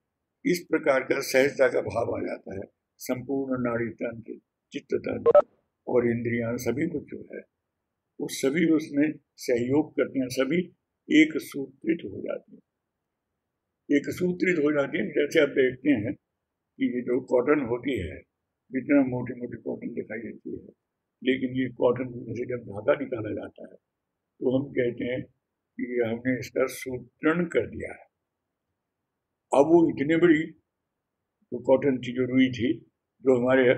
Speaker 2: इस प्रकार का सहजता का भाव आ जाता है। संपूर्ण नाड़ी तंत्र, चित्त तंत्र और इंद्रियां सभी कुछ जो है वो सभी उसमें सहयोग करते हैं, सभी एक सूत्रित हो जाते हैं, एक सूत्रित हो जाती है। जैसे आप देखते हैं कि ये जो कॉटन होती है, इतना मोटी मोटी कॉटन दिखाई देती है, लेकिन ये कॉटन में से जब धागा निकाला जाता है तो हम कहते हैं कि हमने इसका सूत्रण कर दिया है। अब वो इतनी बड़ी जो कॉटन थी, जो रुई थी, जो हमारे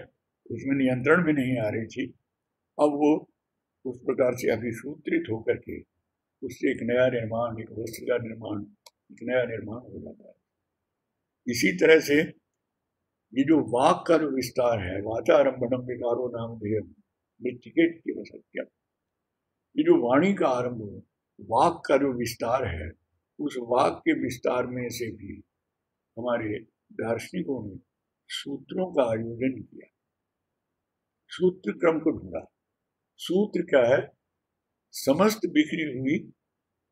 Speaker 2: उसमें नियंत्रण में नहीं आ रही थी, अब वो उस प्रकार से अभिसूत्रित होकर के उससे एक नया निर्माण, एक वस्त्र का निर्माण, एक नया निर्माण हो जाता है। इसी तरह से ये जो वाक का जो विस्तार है, वाचारंभणम विकारो नाम ध्येयम मृत्तिकेत केवल सत्यम, ये जो वाणी का आरंभ हो, वाक का जो विस्तार है, उस वाक के विस्तार में से भी हमारे दार्शनिकों ने सूत्रों का आयोजन किया, सूत्र क्रम को ढूंढा। सूत्र क्या है? समस्त बिखरी हुई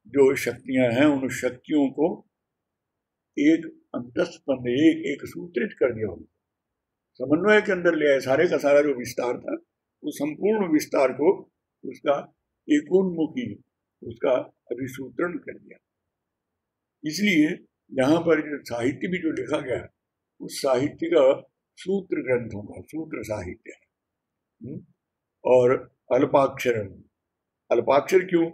Speaker 2: जो शक्तियां हैं, उन शक्तियों को एक अंतस्पंद, एक सूत्रित कर दिया, उनको समन्वय के अंदर ले आए। सारे का सारा जो विस्तार था, उस संपूर्ण विस्तार को उसका एकोन्मुखी, उसका अभिसूत्रण कर दिया। इसलिए यहाँ पर जो साहित्य भी जो लिखा गया, उस साहित्य का सूत्र ग्रंथों का सूत्र साहित्य है। और अल्पाक्षर, अल्पाक्षर क्यों?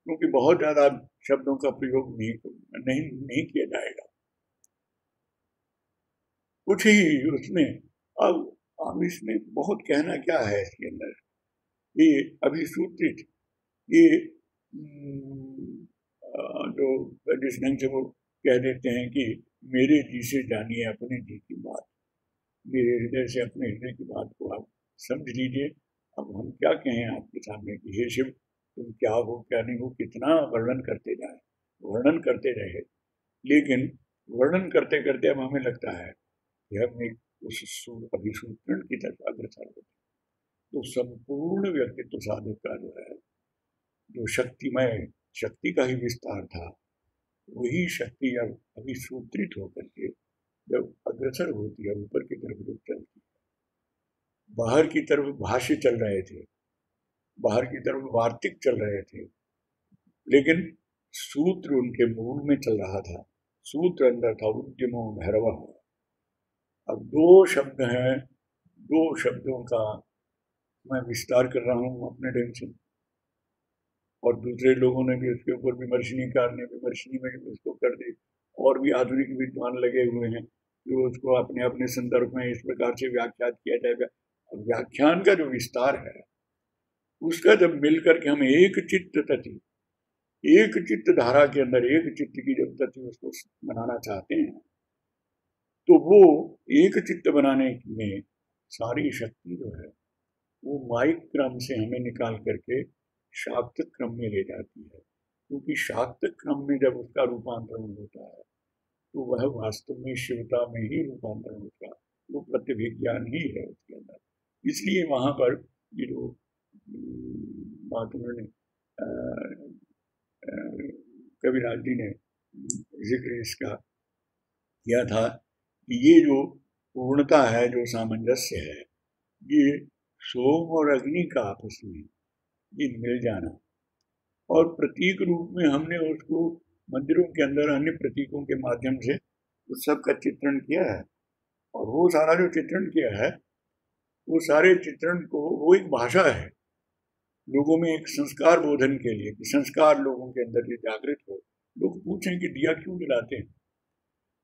Speaker 2: क्योंकि बहुत ज्यादा शब्दों का प्रयोग नहीं किया जाएगा, कुछ ही उसमें। अब इसमें बहुत कहना क्या है इसके अंदर, ये अभिसूत्रित, ये जो जिस ढंग से वो कह देते हैं कि मेरे जी से जानिए अपने जी की बात, मेरे हृदय से अपने हृदय की बात को आप समझ लीजिए। अब हम क्या कहें आपके सामने कि हे शिव, तुम क्या हो क्या नहीं हो, कितना वर्णन करते जाए, वर्णन करते रहे, लेकिन वर्णन करते करते अब हमें लगता है कि हम एक उस अभिसूत्रण की तरफ अग्रसर होते। तो संपूर्ण व्यक्तित्व साधक का जो है, जो शक्तिमय शक्ति का ही विस्तार था, वही शक्ति अब अभिसूत्रित होकर के जब अग्रसर होती है, ऊपर की तरफ जब चलती है, बाहर की तरफ भाष्य चल रहे थे, बाहर की तरफ वार्तिक चल रहे थे, लेकिन सूत्र उनके मूल में चल रहा था। सूत्र अंदर था उद्यमो भैरव। अब दो शब्द हैं, दो शब्दों का मैं विस्तार कर रहा हूं अपने ढंग से, और दूसरे लोगों ने भी उसके ऊपर विमर्शनीकार ने विमर्शनी में उसको कर दी, और भी आधुनिक विद्वान लगे हुए हैं कि उसको अपने अपने संदर्भ में इस प्रकार से व्याख्यात किया जाएगा। व्याख्यान का जो विस्तार है, उसका जब मिलकर के हम एक चित्त तति, एक चित्त धारा के अंदर एक चित्त की जब तति उसको बनाना चाहते हैं, तो वो एक चित्त बनाने में सारी शक्ति जो है वो माइक क्रम से हमें निकाल करके शाक्त क्रम में ले जाती है। क्योंकि शाक्त क्रम में जब उसका रूपांतरण होता है तो वह वास्तव में शिवता में ही रूपांतरण होता है, वो प्रतिभिज्ञान ही है उसके अंदर। इसलिए वहां पर ये जो बात उन्होंने कविराज जी ने जिक्र इसका किया था कि ये जो पूर्णता है, जो सामंजस्य है, ये सोम और अग्नि का आपस में ये मिल जाना, और प्रतीक रूप में हमने उसको मंदिरों के अंदर अन्य प्रतीकों के माध्यम से उस सब का चित्रण किया है। और वो सारा जो चित्रण किया है, वो सारे चित्रण को वो एक भाषा है लोगों में एक संस्कार बोधन के लिए कि संस्कार लोगों के अंदर ये जागृत हो। लोग पूछें कि दिया क्यों जलाते हैं,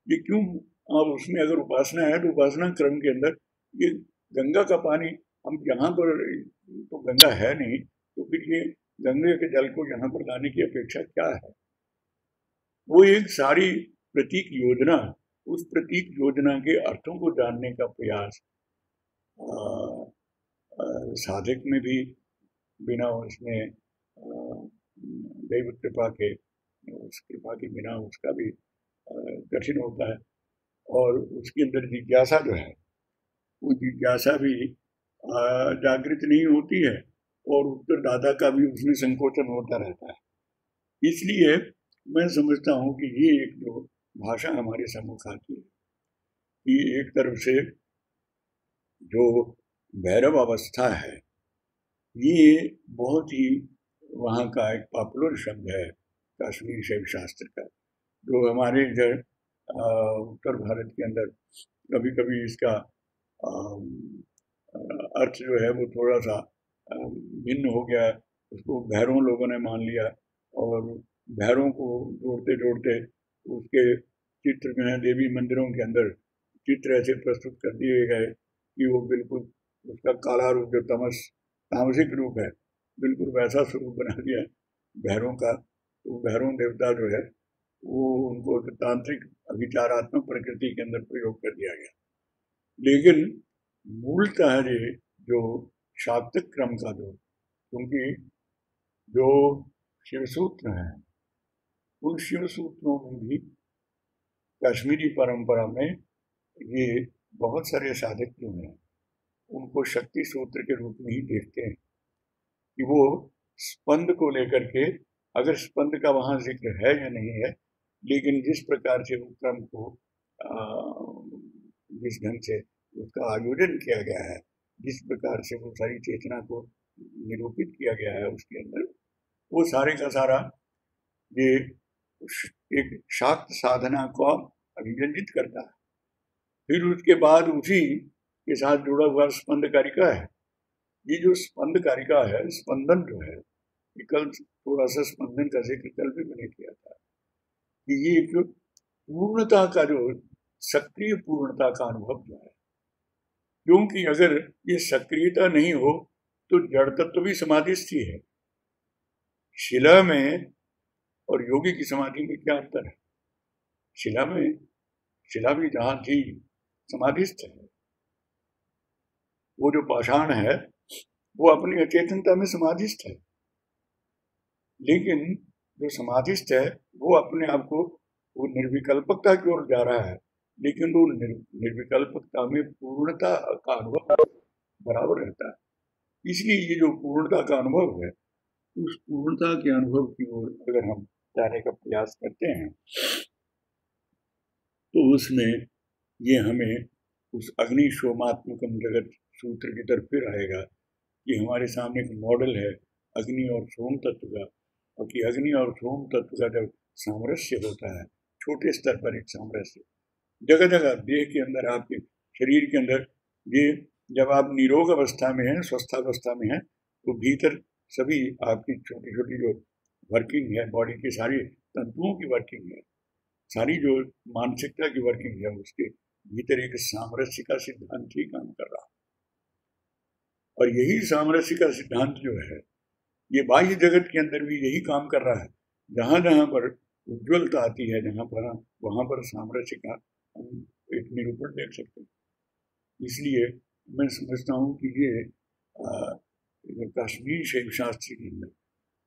Speaker 2: ये क्यों, आप उसमें अगर उपासना है तो उपासना क्रम के अंदर ये गंगा का पानी, हम यहाँ पर तो गंगा है नहीं, तो फिर ये गंगे के जल को यहाँ पर लाने की अपेक्षा क्या है। वो एक सारी प्रतीक योजना, उस प्रतीक योजना के अर्थों को जानने का प्रयास साधक में भी बिना उसमें दैव कृपा के, उस कृपा के बिना उसका भी कठिन होता है। और उसके अंदर जिज्ञासा जो है, वो जिज्ञासा भी जागृत नहीं होती है, और उत्तरदाता का भी उसमें संकोचन होता रहता है। इसलिए मैं समझता हूँ कि ये एक जो भाषा हमारे सम्मुख आती है कि एक तरफ से जो भैरव अवस्था है, ये बहुत ही वहाँ का एक पॉपुलर शब्द है कश्मीरी शैव शास्त्र का, जो हमारे इधर उत्तर भारत के अंदर कभी कभी इसका अर्थ जो है वो थोड़ा सा भिन्न हो गया। उसको भैरव लोगों ने मान लिया, और भैरव को जोड़ते जोड़ते उसके चित्र जो हैं देवी मंदिरों के अंदर चित्र ऐसे प्रस्तुत कर दिए गए कि वो बिल्कुल उसका काला रूप जो तामसिक रूप है, बिल्कुल वैसा स्वरूप बना दिया भैरव का। तो भैरव देवता जो है वो उनको तांत्रिक विचारात्मक प्रकृति के अंदर प्रयोग कर दिया गया। लेकिन मूलतः ये जो शाक्तिक क्रम का जो, क्योंकि जो शिवसूत्र हैं उन शिव सूत्रों में भी कश्मीरी परंपरा में ये बहुत सारे साधक जो हैं उनको शक्ति सूत्र के रूप में ही देखते हैं कि वो स्पंद को लेकर के, अगर स्पंद का वहाँ जिक्र है या नहीं है, लेकिन जिस प्रकार से वो क्रम को जिस ढंग से उसका आयोजन किया गया है, जिस प्रकार से वो सारी चेतना को निरूपित किया गया है उसके अंदर, वो सारे का सारा ये एक शाक्त साधना को अभिव्यंजित करता है। फिर उसके बाद उसी के साथ जुड़ा हुआ स्पंद कारिका है। ये जो स्पंद कारिका है, स्पंदन जो है, कल थोड़ा सा स्पंदन का जिक्र कल भी मैंने किया था कि ये एक पूर्णता का जो सक्रिय पूर्णता का अनुभव जो है, क्योंकि अगर ये सक्रियता नहीं हो तो जड़ तत्व भी समाधिस्थ ही है। शिला में और योगी की समाधि में क्या अंतर है? शिला भी जहां थी समाधिस्थ है, वो जो पाषाण है वो अपनी अचेतनता में समाधिस्थ है, लेकिन जो समाधिस्थ है वो अपने आप को वो निर्विकल्पकता की ओर जा रहा है, लेकिन वो निर्विकल्पकता में पूर्णता का अनुभव बराबर रहता है। इसलिए ये जो पूर्णता का अनुभव है, उस पूर्णता के अनुभव की ओर अगर हम जाने का प्रयास करते हैं तो उसमें ये हमें उस अग्नि शोमात्मकम जगत सूत्र की तरफ फिर आएगा कि हमारे सामने एक मॉडल है अग्नि और सोम तत्व का, और कि अग्नि और सोम तत्व का जब सामरस्य होता है, छोटे स्तर पर एक सामरस्य जगह जगह देह के अंदर, आपके शरीर के अंदर, ये जब आप निरोग अवस्था में हैं, स्वस्थावस्था में हैं, तो भीतर सभी आपकी छोटी छोटी जो वर्किंग है बॉडी की, सारी तंतुओं की वर्किंग है, सारी जो मानसिकता की वर्किंग है, उसके भीतर एक सामरस्य का सिद्धांत ही काम कर रहा है। और यही सामरस्य का सिद्धांत जो है, ये बाह्य जगत के अंदर भी यही काम कर रहा है। जहाँ जहाँ पर उज्ज्वलता आती है, जहाँ पर वहाँ पर सामरस्य का हम एक निरूपण देख सकते हैं। इसलिए मैं समझता हूँ कि ये कश्मीरी शैव शास्त्र के अंदर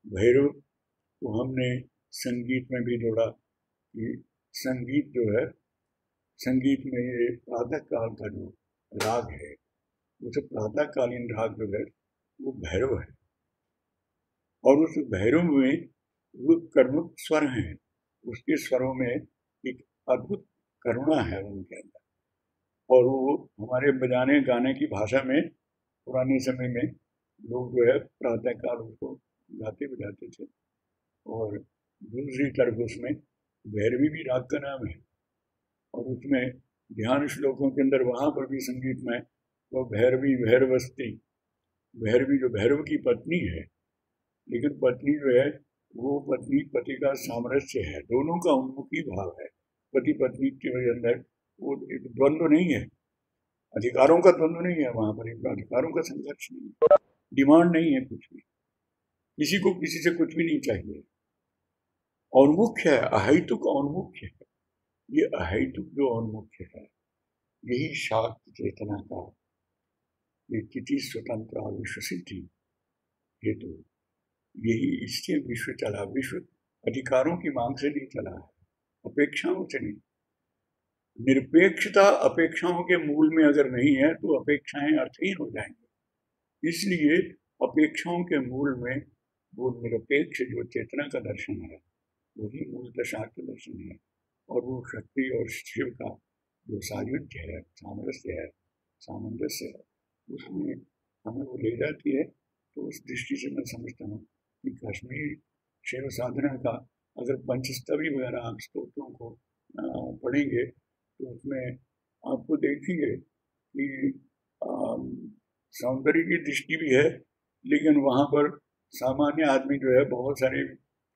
Speaker 2: भैरव को हमने संगीत में भी जोड़ा कि संगीत जो है, संगीत में ये प्रातः काल का जो राग है, उसे प्रातःकालीन राग जो है वो भैरव है, और उस भैरव में वो कर्मक स्वर हैं, उसके स्वरों में एक अद्भुत करुणा है उनके अंदर, और वो हमारे बजाने गाने की भाषा में पुराने समय में लोग जो है प्रातःकाल उसको गाते बजाते थे। और दूसरी तरफ उसमें भैरवी भी राग का नाम है, और उसमें ध्यान श्लोकों के अंदर वहाँ पर भी संगीत में वो भैरवी भैरवस्ती, भैरवी जो भैरव की पत्नी है, लेकिन पत्नी जो है वो पत्नी पति का सामरस्य है, दोनों का उन्मुखी भाव है। पति पत्नी के अंदर वो एक द्वंद्व नहीं है, अधिकारों का द्वंद्व नहीं है, वहां पर एक अधिकारों का संघर्ष नहीं है, डिमांड नहीं है कुछ भी, किसी को किसी से कुछ भी नहीं चाहिए। और मुख्य है अहैतुक और मुख्य है, ये अहैतुक जो और मुख्य है यही शाक्त चेतना का स्थिति स्वतंत्र विश्व सिद्धि हेतु, यही इससे विश्व चला। विश्व अधिकारों की मांग से नहीं चला है, अपेक्षाओं से नहीं। निरपेक्षता अपेक्षाओं के मूल में अगर नहीं है तो अपेक्षाएं अर्थहीन हो जाएंगी। इसलिए अपेक्षाओं के मूल में वो निरपेक्ष जो चेतना का दर्शन है वही मूलतः शाक्त दर्शन है। और वो शक्ति और शिव का जो सायुज्य है, सामरस्य है, सामंजस्य है, उसमें हमें वो ले जाती है। तो उस दृष्टि से मैं समझता हूँ कि कश्मीर शिव साधना का अगर पंचस्तवी वगैरह आप स्तोत्रों को पढ़ेंगे तो उसमें आपको देखेंगे कि सौंदर्य की दृष्टि भी है, लेकिन वहाँ पर सामान्य आदमी जो है बहुत सारे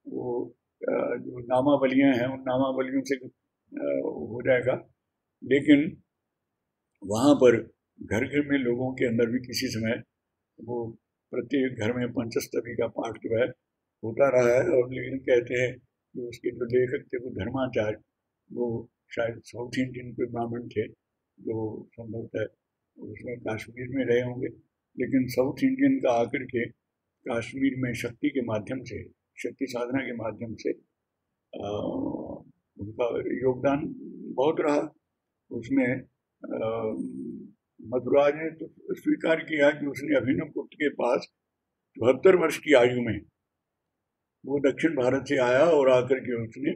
Speaker 2: वो जो नामावलियाँ हैं उन नामावलियों से हो जाएगा। लेकिन वहाँ पर घर घर में लोगों के अंदर भी किसी समय वो प्रत्येक घर में पंचस्तवी का पाठ जो है होता रहा है। और लेकिन कहते हैं कि उसके जो लेखक थे वो धर्माचार्य, वो शायद साउथ इंडियन के ब्राह्मण थे जो संभवतः उसमें कश्मीर में रहे होंगे, लेकिन साउथ इंडियन का आकर के कश्मीर में शक्ति के माध्यम से, शक्ति साधना के माध्यम से उनका योगदान बहुत रहा। उसमें मधुराज ने तो स्वीकार किया कि उसने अभिनव गुप्त के पास 74 वर्ष की आयु में वो दक्षिण भारत से आया और आकर के उसने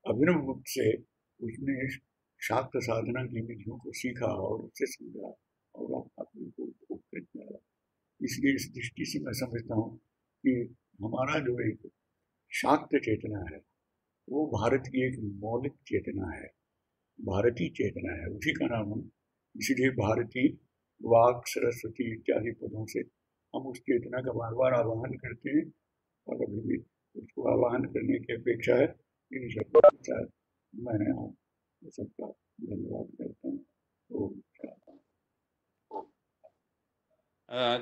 Speaker 2: अभिनव गुप्त से उसने शाक्त साधना की विधियों को सीखा और उससे समझा और अपने को उपकृत किया। इसलिए इस दृष्टि से मैं समझता हूँ कि हमारा जो एक शाक्त चेतना है वो भारत की एक मौलिक चेतना है, भारतीय चेतना है, उसी का नाम हम इसीलिए भारतीय वाक सरस्वती इत्यादि पदों से हम उस चेतना का बार बार आवाहन करते हैं और अभी भी उसको आवाहन करने की अपेक्षा है। इन शब्दों के साथ मैं आप सबका धन्यवाद करता हूँ।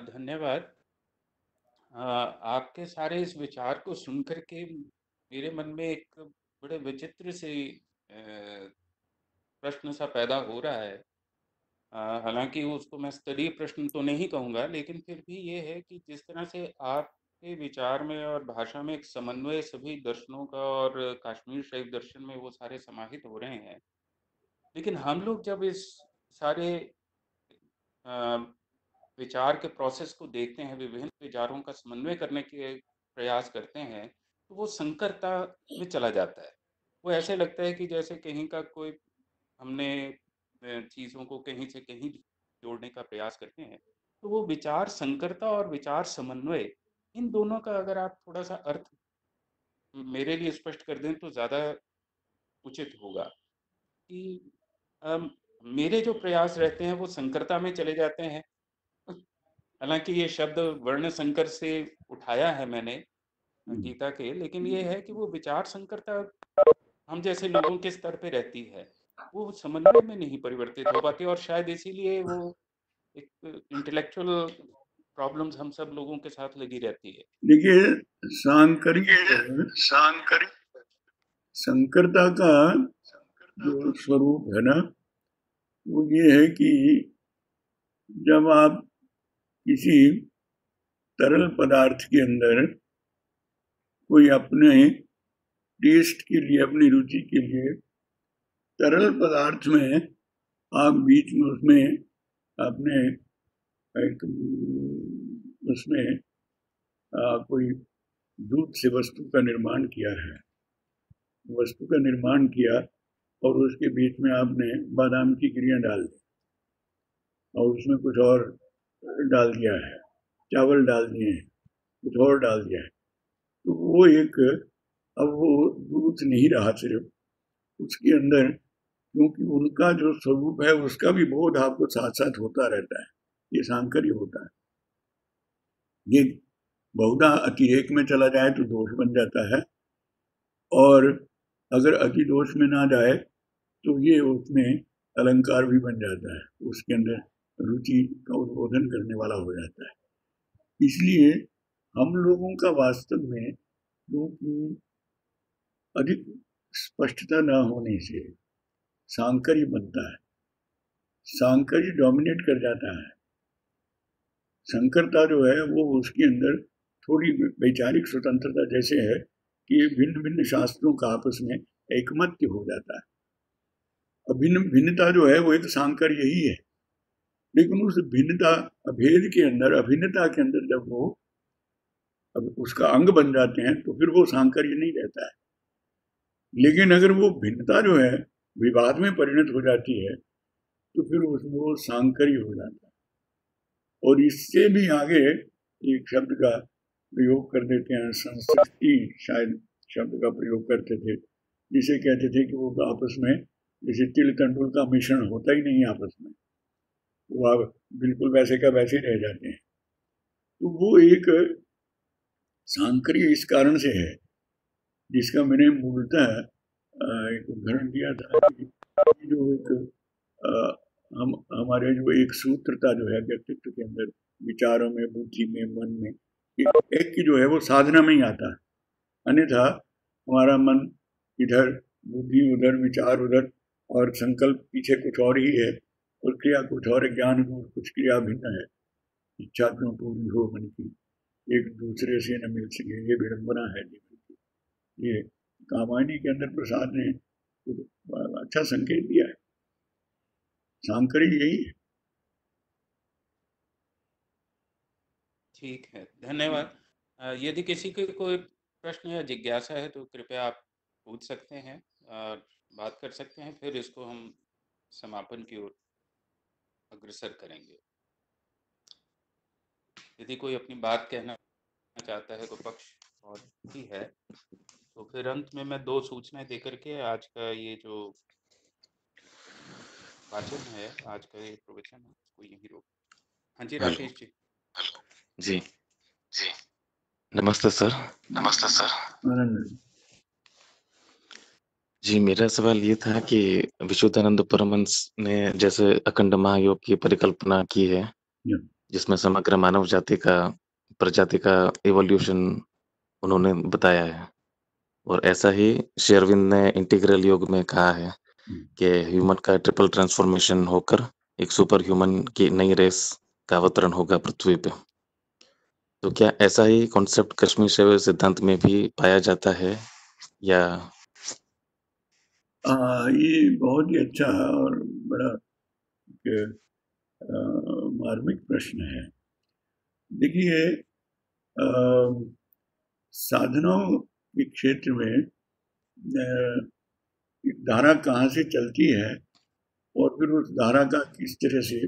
Speaker 1: धन्यवाद। आपके सारे इस विचार को सुनकर के मेरे मन में एक बड़े विचित्र से प्रश्न सा पैदा हो रहा है। हालांकि उसको मैं स्तरीय प्रश्न तो नहीं कहूँगा, लेकिन फिर भी ये है कि जिस तरह से आपके विचार में और भाषा में एक समन्वय सभी दर्शनों का और कश्मीर शैव दर्शन में वो सारे समाहित हो रहे हैं, लेकिन हम लोग जब इस सारे विचार के प्रोसेस को देखते हैं, विभिन्न विचारों का समन्वय करने के प्रयास करते हैं, तो वो संकरता में चला जाता है। वो ऐसे लगता है कि जैसे कहीं का कोई हमने चीज़ों को कहीं से कहीं जोड़ने का प्रयास करते हैं। तो वो विचार संकरता और विचार समन्वय, इन दोनों का अगर आप थोड़ा सा अर्थ मेरे लिए स्पष्ट कर दें तो ज़्यादा उचित होगा। कि मेरे जो प्रयास रहते हैं वो संकरता में चले जाते हैं। हालांकि ये शब्द वर्ण संकर से उठाया है मैंने गीता के, लेकिन ये है कि वो विचार संकरता हम जैसे लोगों के स्तर पे रहती है, वो समन्वय में नहीं परिवर्तित हो पाती, और शायद इसीलिए वो एक इंटेलेक्चुअल प्रॉब्लम्स हम सब लोगों के साथ लगी रहती है।
Speaker 2: देखिए संकरता का जो स्वरूप है ना वो ये है कि जब आप किसी तरल पदार्थ के अंदर कोई अपने टेस्ट के लिए, अपनी रुचि के लिए तरल पदार्थ में आप बीच में उसमें अपने एक उसमें कोई दूध से वस्तु का निर्माण किया है, वस्तु का निर्माण किया और उसके बीच में आपने बादाम की गिरियाँ डाल दी और उसमें कुछ और डाल दिया है, चावल डाल दिए हैं, कुछ और डाल दिया है, तो वो एक अब वो दूध नहीं रहा सिर्फ, उसके अंदर क्योंकि उनका जो स्वरूप है उसका भी बोध आपको साथ साथ होता रहता है, ये सांकर्य होता है। ये बहुधा अतिरेक में चला जाए तो दोष बन जाता है, और अगर अति दोष में ना जाए तो ये उसमें अलंकार भी बन जाता है, उसके अंदर रुचि का उद्बोधन करने वाला हो जाता है। इसलिए हम लोगों का वास्तव में क्योंकि अधिक स्पष्टता न होने से सांकर्य बनता है, सांकर्य डोमिनेट कर जाता है। संकरता जो है वो उसके अंदर थोड़ी वैचारिक स्वतंत्रता जैसे है कि भिन्न भिन्न शास्त्रों का आपस में एकमत्य हो जाता है। अभिन्न भिन्नता जो है वो एक सांकर्य ही है, लेकिन उस भिन्नता अभेद के अंदर, अभिन्नता के अंदर जब वो अब उसका अंग बन जाते हैं तो फिर वो सांकर्य नहीं रहता है। लेकिन अगर वो भिन्नता जो है विवाद में परिणत हो जाती है तो फिर उसमें वो सांकर्य हो जाता है। और इससे भी आगे एक शब्द का प्रयोग कर देते हैं, संस्कृति शायद शब्द का प्रयोग करते थे, जिसे कहते थे कि वो आपस में जैसे तिल तंडुल का मिश्रण होता ही नहीं आपस में, वो अब बिल्कुल वैसे का वैसे रह जाते हैं। तो वो एक सांकर्य इस कारण से है, जिसका मैंने मूलतः एक उदाहरण दिया था कि जो एक हमारे जो एक सूत्रता जो है व्यक्तित्व के अंदर, विचारों में, बुद्धि में, मन में, एक की जो है वो साधना में ही आता है। अन्यथा हमारा मन इधर, बुद्धि उधर, विचार उधर, और संकल्प पीछे कुछ और ही है, और क्रिया कुछ और है, ज्ञान कुछ क्रिया भिन्न है। इच्छा क्यों पूरी हो मन की, एक दूसरे से न मिल सके, ये विडंबना है जीवन की। ये कामायनी के अंदर प्रसाद ने अच्छा संकेत दिया है। सांकर्य यही है।
Speaker 1: ठीक है, धन्यवाद। यदि किसी के कोई प्रश्न या जिज्ञासा है तो कृपया आप पूछ सकते हैं और बात कर सकते हैं, फिर इसको हम समापन की ओर अग्रसर करेंगे। यदि कोई अपनी बात कहना चाहता है तो पक्ष और भी है, तो फिर अंत में मैं 2 सूचनाएं देकर के आज का ये जो वाचन है, आज का ये प्रवचन है, उसको यहीं रोक। हाँ जी,
Speaker 3: हेलो
Speaker 1: राकेश जी।
Speaker 3: जी नमस्ते सर।
Speaker 1: नमस्ते सर।
Speaker 2: आनंद।
Speaker 3: जी, मेरा सवाल ये था कि विशुद्धानंद परमहंस ने जैसे अखंड महायोग की परिकल्पना की है,
Speaker 2: या,
Speaker 3: जिसमें समग्र मानव जाति का, प्रजाति का इवोल्यूशन उन्होंने बताया है, और ऐसा ही श्री अरविंद ने इंटीग्रल योग में कहा है कि ह्यूमन का ट्रिपल ट्रांसफॉर्मेशन होकर एक सुपर ह्यूमन की नई रेस का अवतरण होगा पृथ्वी पे। तो क्या ऐसा ही कॉन्सेप्ट कश्मीर शैव सिद्धांत में भी पाया जाता है, या
Speaker 2: ये बहुत ही अच्छा और बड़ा मार्मिक प्रश्न है। देखिए, साधनाओं के क्षेत्र में धारा कहाँ से चलती है और फिर उस धारा का किस तरह से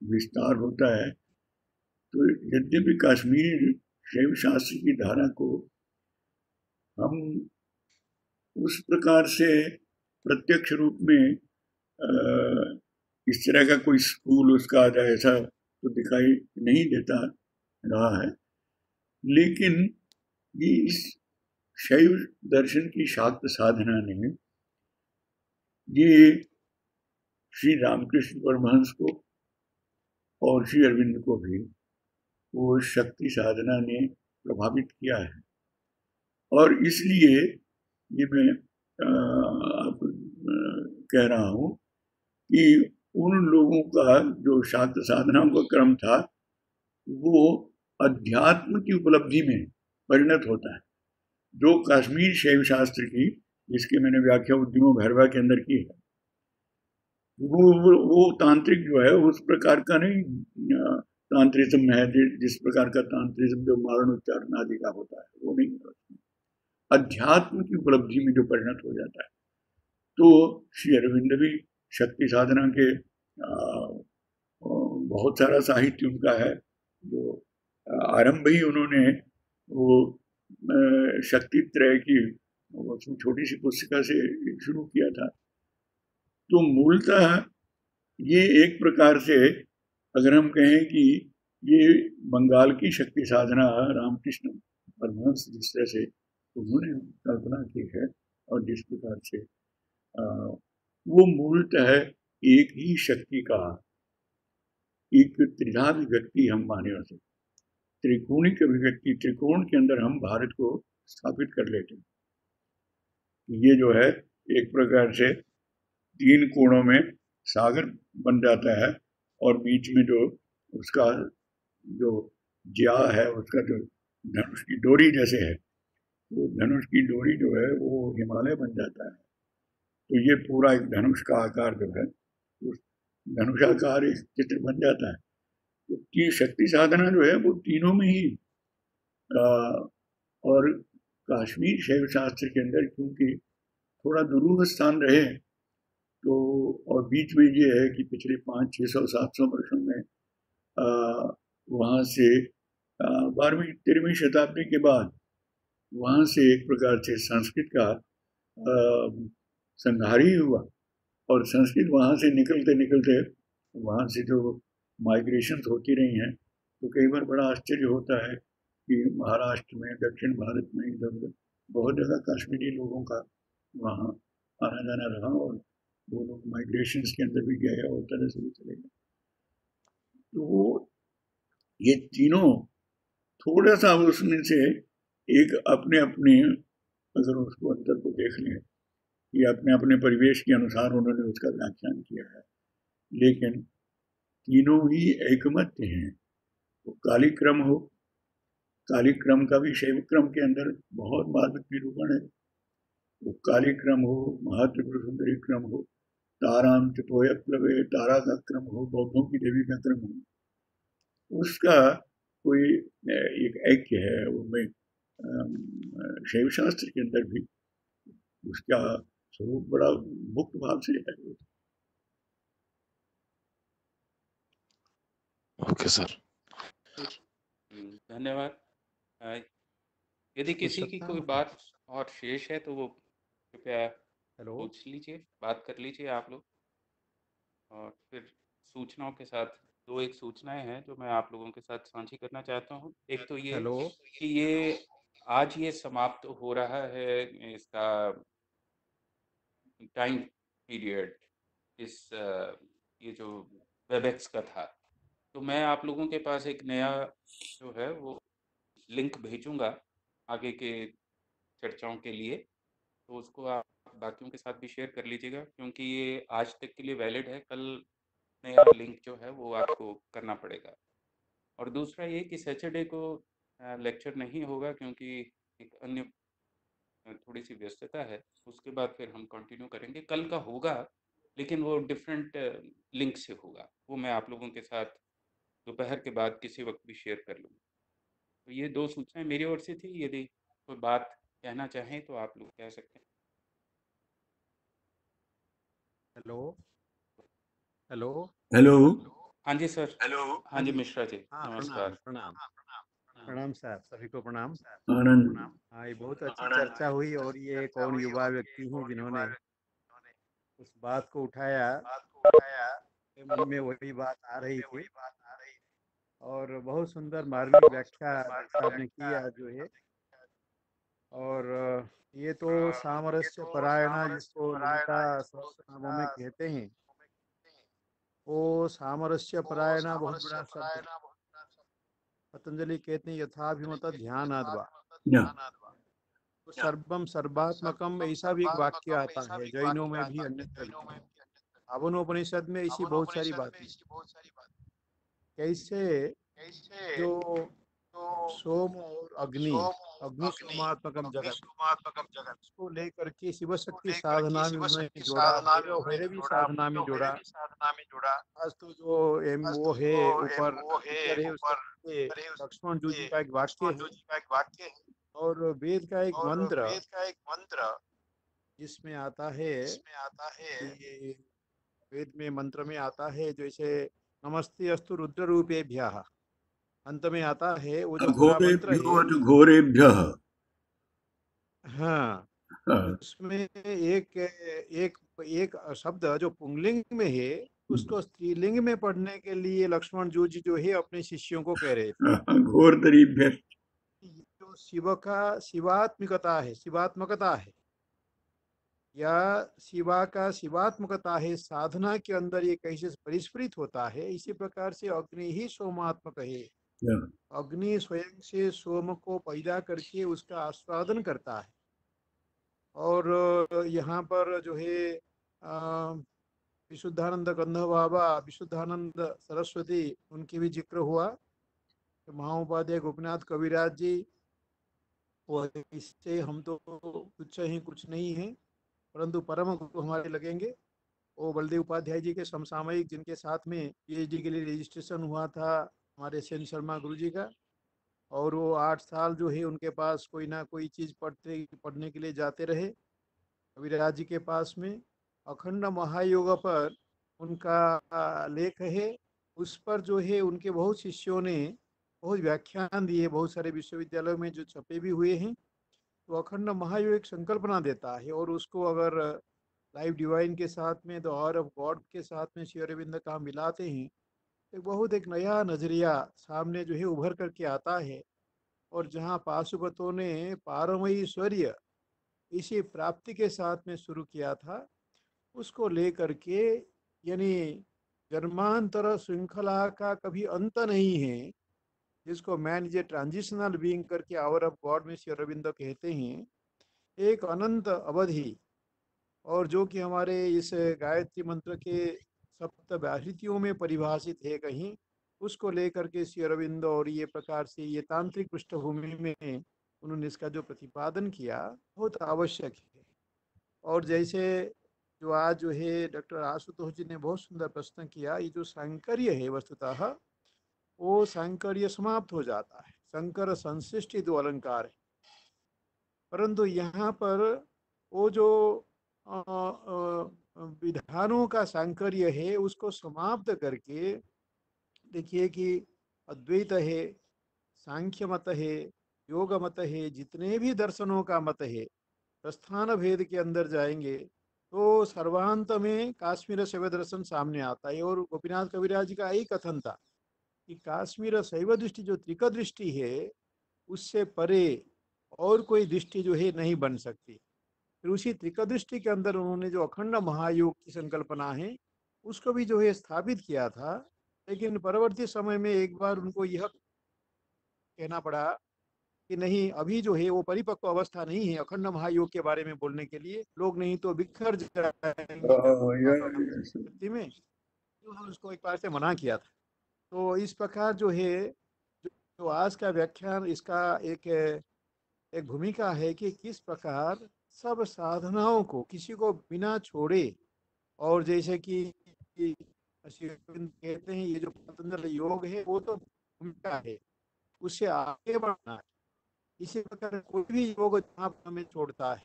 Speaker 2: विस्तार होता है, तो यद्यपि कश्मीरी शैव शास्त्र की धारा को हम उस प्रकार से प्रत्यक्ष रूप में इस तरह का कोई स्कूल उसका ऐसा तो दिखाई नहीं देता रहा है, लेकिन ये इस शैव दर्शन की शाक्त साधना ने ये श्री रामकृष्ण परमहंस को और श्री अरविंद को भी वो शक्ति साधना ने प्रभावित किया है। और इसलिए ये मैं आपको कह रहा हूँ कि उन लोगों का जो शाक्त साधनाओं का क्रम था वो अध्यात्म की उपलब्धि में परिणत होता है। जो कश्मीर शैव शास्त्र की, जिसकी मैंने व्याख्या उद्यमों भैरवा के अंदर की है, वो तांत्रिक जो है उस प्रकार का नहीं तांत्रिज्म है, जिस प्रकार का तांत्रिज्म जो मारण उच्चारण आदि का होता है, वो नहीं है। अध्यात्म की उपलब्धि में जो परिणत हो जाता है। तो श्री अरविंद भी शक्ति साधना के बहुत सारा साहित्य उनका है, जो आरंभ ही उन्होंने वो शक्ति त्रय की छोटी सी पुस्तिका से शुरू किया था। तो मूलतः ये एक प्रकार से अगर हम कहें कि ये बंगाल की शक्ति साधना रामकृष्ण परमहंस जिस तरह से उन्होंने कल्पना की है और जिस प्रकार से वो मूलतः एक ही शक्ति का एक त्रिधा अभिव्यक्ति हम माने उसे, त्रिकोणिक अभिव्यक्ति, त्रिकोण के अंदर हम भारत को स्थापित कर लेते हैं। ये जो है एक प्रकार से 3 कोणों में सागर बन जाता है और बीच में जो उसका जो ज्या है, उसका जो धनुष की डोरी जैसे है, वो धनुष की डोरी जो है वो हिमालय बन जाता है। तो ये पूरा एक धनुष का आकार जो है, उस धनुषाकार एक चित्र बन जाता है। तो की शक्ति साधना जो है वो तीनों में ही और काश्मीर शैव शास्त्र के अंदर क्योंकि थोड़ा दुरूह स्थान रहे, तो और बीच में ये है कि पिछले 500-600-700 वर्षों में वहाँ से 12वीं-13वीं शताब्दी के बाद वहाँ से एक प्रकार से संस्कृत का संहार ही हुआ और संस्कृत वहाँ से निकलते निकलते वहाँ से जो माइग्रेशंस होती रही हैं, तो कई बार बड़ा आश्चर्य होता है कि महाराष्ट्र में, दक्षिण भारत में इधर उधर बहुत ज़्यादा कश्मीरी लोगों का वहाँ आना जाना रहा और वो लोग माइग्रेशंस के अंदर भी गए और तरह से भी चले गए। तो ये तीनों थोड़ा सा उसमें से एक अपने अपने, अगर उसको अंतर को देख लें, ये अपने अपने परिवेश के अनुसार उन्होंने उसका व्याख्यान किया है, लेकिन तीनों ही एकमत्य हैं। तो कालिक्रम हो, कालिक्रम का भी शैव क्रम के अंदर बहुत मार्मिक निरूपण है। वो कालिक्रम हो, महात्रिपुर सुंदरी क्रम हो, ताराम चितोय प्लवे, तारा का क्रम हो, बौद्धों की देवी का क्रम हो, उसका कोई एक ऐक्य है उनमें। शैव शास्त्र के अंदर भी उसका स्वरूप बड़ा मुक्त भाव से है।
Speaker 3: ओके सर,
Speaker 1: धन्यवाद। यदि किसी की कोई बात और शेष है तो वो कृपया पूछ लीजिए, बात कर लीजिए आप लोग। और फिर सूचनाओं के साथ एक सूचनाएं हैं जो मैं आप लोगों के साथ साझी करना चाहता हूँ। एक तो ये कि ये आज ये समाप्त हो रहा है इसका टाइम पीरियड, इस ये जो वेबएक्स का था। तो मैं आप लोगों के पास एक नया जो है वो लिंक भेजूंगा आगे के चर्चाओं के लिए, तो उसको आप बाकियों के साथ भी शेयर कर लीजिएगा, क्योंकि ये आज तक के लिए वैलिड है। कल नया लिंक जो है वो आपको करना पड़ेगा। और दूसरा ये कि सैटरडे को लेक्चर नहीं होगा, क्योंकि एक अन्य थोड़ी सी व्यस्तता है। उसके बाद फिर हम कंटिन्यू करेंगे। कल का होगा, लेकिन वो डिफरेंट लिंक से होगा। वो मैं आप लोगों के साथ दोपहर के बाद किसी वक्त भी शेयर कर लूँगा। तो ये 2 सूचनाएं मेरी ओर से थी। यदि कोई बात कहना चाहें तो आप लोग कह सकते हैं।
Speaker 2: हेलो।
Speaker 1: हाँ जी सर। हाँ जी मिश्रा जी, नमस्कार।
Speaker 4: प्रणाम सर, सभी को प्रणाम।
Speaker 2: आनंद।
Speaker 4: हाँ, ये बहुत अच्छी चर्चा हुई और ये कौन युवा व्यक्ति हैं जिन्होंने उस बात को उठाया, मेरे मन में वही बात आ रही थी और बहुत सुंदर मार्मिक व्याख्या साहब ने किया जो है। और ये तो सामरस्य परायणा जिसको ललिता सहस्त्रनामों में कहते हैं, वो सामरस्य परायणा बहुत बड़ा शब्द है। पतंजलि कहते हैं यथाभिमत ध्यानाद्वा, तो सर्वम सर्वात्मकम, ऐसा भी एक वाक्य आता है जैनों में भी, अन्यत्र भी। आवनोपनिषद में ऐसी बहुत सारी बातें। कैसे जो सोम और अग्नि, अग्नि सोमात्मकम जगत, इसको लेकर के शिव शक्ति साधना में उन्होंने जोड़ा, भैरवी साधना में जोड़ा। आज तो जो वो है ऊपर है, उसके लक्ष्मण जी का एक वाक्य है और वेद का एक मंत्र जिसमें आता है कि वेद में मंत्र में आता है जैसे नमस्ते अस्तु रुद्र रूपेभ्यः, अंत में आता है वो जो पूरा मंत्र है।
Speaker 2: घोरेभ्यः।
Speaker 4: हाँ, उसमें एक एक एक शब्द जो पुंगलिंग में है उसको स्त्रीलिंग में पढ़ने के लिए लक्ष्मण जी जो है अपने शिष्यों को कह रहे थे।
Speaker 2: घोर तरीब है।
Speaker 4: ये जो शिव का शिवात्मकता है या शिवा का शिवात्मकता है, साधना के अंदर ये कैसे परिस्फुरित होता है। इसी प्रकार से अग्नि ही सोमात्मक है। अग्नि स्वयं से सोम को पैदा करके उसका आस्वादन करता है। और यहाँ पर जो है विशुद्धानंद गंधर्व बाबा, विशुद्धानंद सरस्वती, उनकी भी जिक्र हुआ। तो महाउपाध्याय गोपीनाथ कविराज जी, वो इससे हम तो कुछ ही कुछ नहीं है, परंतु परम गुरु हमारे लगेंगे। वो बलदेव उपाध्याय जी के समसामयिक, जिनके साथ में पीएचडी के लिए रजिस्ट्रेशन हुआ था हमारे सेन शर्मा गुरु जी का। और वो 8 साल जो है उनके पास कोई ना कोई चीज़ पढ़ने के लिए जाते रहे कविराज जी के पास में। अखंड महायोग पर उनका लेख है। उस पर जो है उनके बहुत शिष्यों ने बहुत व्याख्यान दिए, बहुत सारे विश्वविद्यालयों में जो छपे भी हुए हैं। तो अखंड महायोग एक संकल्पना देता है, और उसको अगर लाइफ डिवाइन के साथ में, द आवर ऑफ गॉड के साथ में श्री अरविंद का मिलाते हैं, तो बहुत एक नया नजरिया सामने जो है उभर करके आता है। और जहाँ पाशुपतों ने पारमैश्वर्य इसी प्राप्ति के साथ में शुरू किया था, उसको लेकर के, यानी जन्मांतर श्रृंखला का कभी अंत नहीं है, जिसको man is a transitional being करके आवर ऑफ गॉड में श्री अरविंद कहते हैं, एक अनंत अवधि। और जो कि हमारे इस गायत्री मंत्र के सप्तव्याहृतियों में परिभाषित है कहीं, उसको लेकर के श्री अरविंद और ये प्रकार से ये तांत्रिक पृष्ठभूमि में उन्होंने इसका जो प्रतिपादन किया, बहुत आवश्यक है। और जैसे जो आज जो है डॉक्टर आशुतोष जी ने बहुत सुंदर प्रश्न किया, ये जो सांकर्य है वस्तुतः वो सांकर्य समाप्त हो जाता है। शंकर संश्लिष्ट दो अलंकार है, परंतु यहाँ पर वो जो विधानों का सांकर्य है उसको समाप्त करके देखिए कि अद्वैत है, सांख्य मत है, योग मत है, जितने भी दर्शनों का मत है, प्रस्थान भेद के अंदर जाएंगे तो सर्वांत में काश्मीर शैव दर्शन सामने आता है। और गोपीनाथ कविराज जी का यही कथन था कि काश्मीर शैव दृष्टि जो त्रिक दृष्टि है, उससे परे और कोई दृष्टि जो है नहीं बन सकती। फिर उसी त्रिक दृष्टि के अंदर उन्होंने जो अखंड महायोग की संकल्पना है उसको भी जो है स्थापित किया था। लेकिन परवर्ती समय में एक बार उनको यह कहना पड़ा कि नहीं, अभी जो है वो परिपक्व अवस्था नहीं है अखंड महायोग के बारे में बोलने के लिए, लोग नहीं तो बिखर जाएंगे व्यक्ति में। तो उन्होंने उसको एक बार से मना किया था। तो इस प्रकार जो है जो आज का व्याख्यान, इसका एक भूमिका है कि किस प्रकार सब साधनाओं को किसी को बिना छोड़े, और जैसे कि श्री अरविंद कहते हैं ये जो पतंजलि योग है वो तो भूमिका है, उससे आगे बढ़ना है। इसी प्रकार कोई भी योग जहाँ पर हमें छोड़ता है,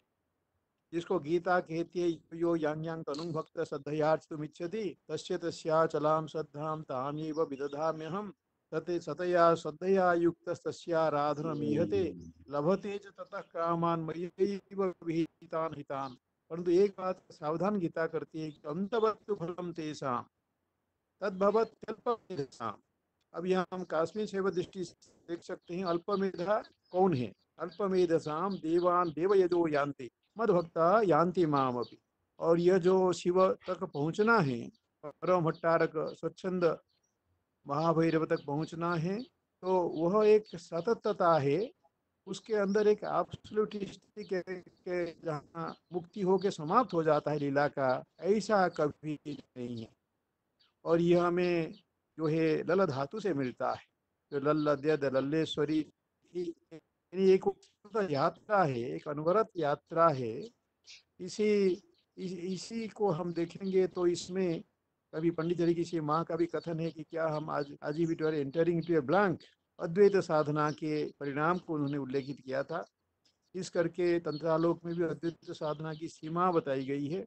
Speaker 4: जिसको गीता कहती है यो यांग यांग तनु भक्त श्रद्धयार्चुमिच्छति तस्य तस्याचलां श्रद्धां तामेव विदधाम्यहम् तते सतया श्रद्धया युक्तस्तस्याराधनमीहते लभते च ततः कामान् मय्यैव विहितान् हितान्। परंतु एक बात सावधान गीता करती है कि अंतवत्तु फलम तेषां तद्भवत्यल्पमेधसाम्। अब यहाँ हम काश्मीर शैव दृष्टि देख सकते हैं, अल्पमेधा कौन है? अल्पमेधसाम देवान देवयजो यान्ति मद्भक्ता यान्ति माम अपि। और यह जो शिव तक पहुँचना है, परम भट्टारक स्वच्छंद महाभैरव तक पहुँचना है, तो वह एक सततता है, उसके अंदर एक एब्सोल्यूटिस्टी के जहाँ मुक्ति होके समाप्त हो जाता है लीला का, ऐसा कभी नहीं है। और यह हमें जो है लल धातु से मिलता है, जो लल द्यद लल्लेश्वरी, यानी एक यात्रा है, एक अनवरत यात्रा है। इसी को हम देखेंगे तो इसमें कभी पंडित हरि किसी माँ का भी कथन है कि क्या हम आज ही we entering to a blank. अद्वैत साधना के परिणाम को उन्होंने उल्लेखित किया था। इस करके तंत्रालोक में भी अद्वैत साधना की सीमा बताई गई है,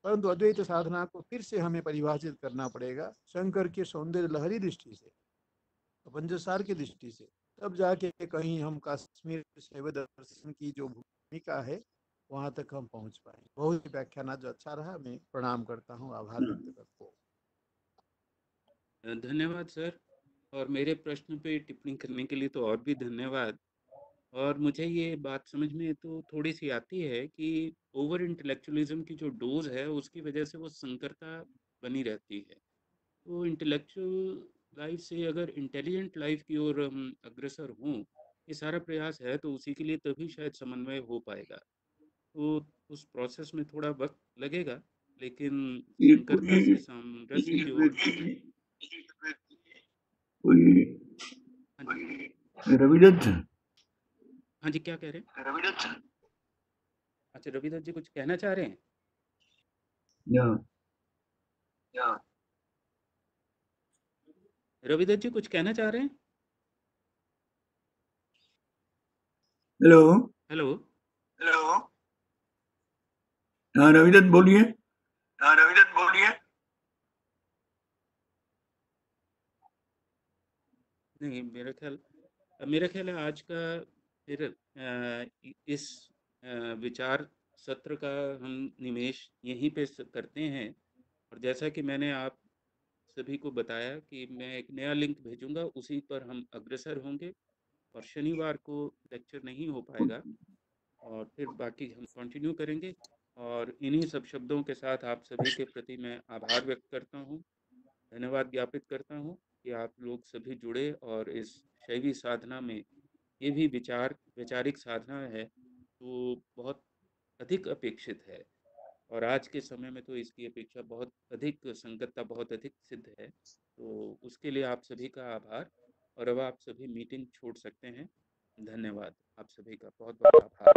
Speaker 4: परंतु अद्वैत साधना को फिर से हमें परिभाषित करना पड़ेगा शंकर के सौंदर्य लहरी दृष्टि से, पंचसार की दृष्टि से, तब जाके कहीं हम काश्मीर शैव दर्शन की जो भूमिका है वहां तक हम पहुंच पाएंगे। बहुत ही व्याख्यान आज अच्छा रहा, मैं प्रणाम करता हूँ, आभार व्यक्त करता हूँ।
Speaker 1: धन्यवाद सर, और मेरे प्रश्न पे टिप्पणी करने के लिए तो और भी धन्यवाद। और मुझे ये बात समझ में तो थोड़ी-सी आती है कि ओवर इंटेलेक्चुअलिज़्म की जो डोज़ है, उसकी वजह से वो संकरता बनी रहती है। तो इंटेलेक्चुअल लाइफ से अगर इंटेलिजेंट लाइफ की ओर हम अग्रसर हों, ये सारा प्रयास है, तो उसी के लिए तभी शायद समन्वय हो पाएगा। तो उस प्रोसेस में थोड़ा वक़्त लगेगा, लेकिन
Speaker 2: ये
Speaker 1: संकरता
Speaker 2: कोई
Speaker 1: से सामरस्य की ओर।
Speaker 2: कोई
Speaker 1: हाँ जी।
Speaker 2: रविदत्त
Speaker 1: हाँ जी, क्या कह रहे हैं? अच्छा, रविदत्त जी कुछ कहना चाह रहे हैं?
Speaker 2: या
Speaker 1: रविदत्त जी कुछ कहना चाह रहे हैं?
Speaker 2: हेलो।
Speaker 1: हेलो?
Speaker 2: हाँ रविदत्त बोलिए।
Speaker 1: नहीं, मेरा ख्याल है आज का फिर इस विचार सत्र का हम निवेश यहीं पे करते हैं। और जैसा कि मैंने आप सभी को बताया कि मैं एक नया लिंक भेजूंगा, उसी पर हम अग्रसर होंगे। और शनिवार को लेक्चर नहीं हो पाएगा, और फिर बाकी हम कंटिन्यू करेंगे। और इन्हीं सब शब्दों के साथ आप सभी के प्रति मैं आभार व्यक्त करता हूँ, धन्यवाद ज्ञापित करता हूँ कि आप लोग सभी जुड़े, और इस शैवी साधना में, ये भी वैचारिक साधना है, तो बहुत अधिक अपेक्षित है। और आज के समय में तो इसकी अपेक्षा बहुत अधिक, संगतता बहुत अधिक सिद्ध है। तो उसके लिए आप सभी का आभार। और अब आप सभी मीटिंग छोड़ सकते हैं। धन्यवाद, आप सभी का बहुत बहुत आभार।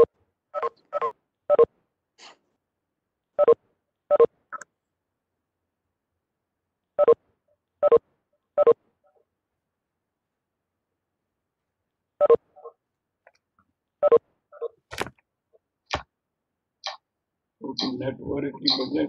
Speaker 2: ओके, नेटवर्क की वजह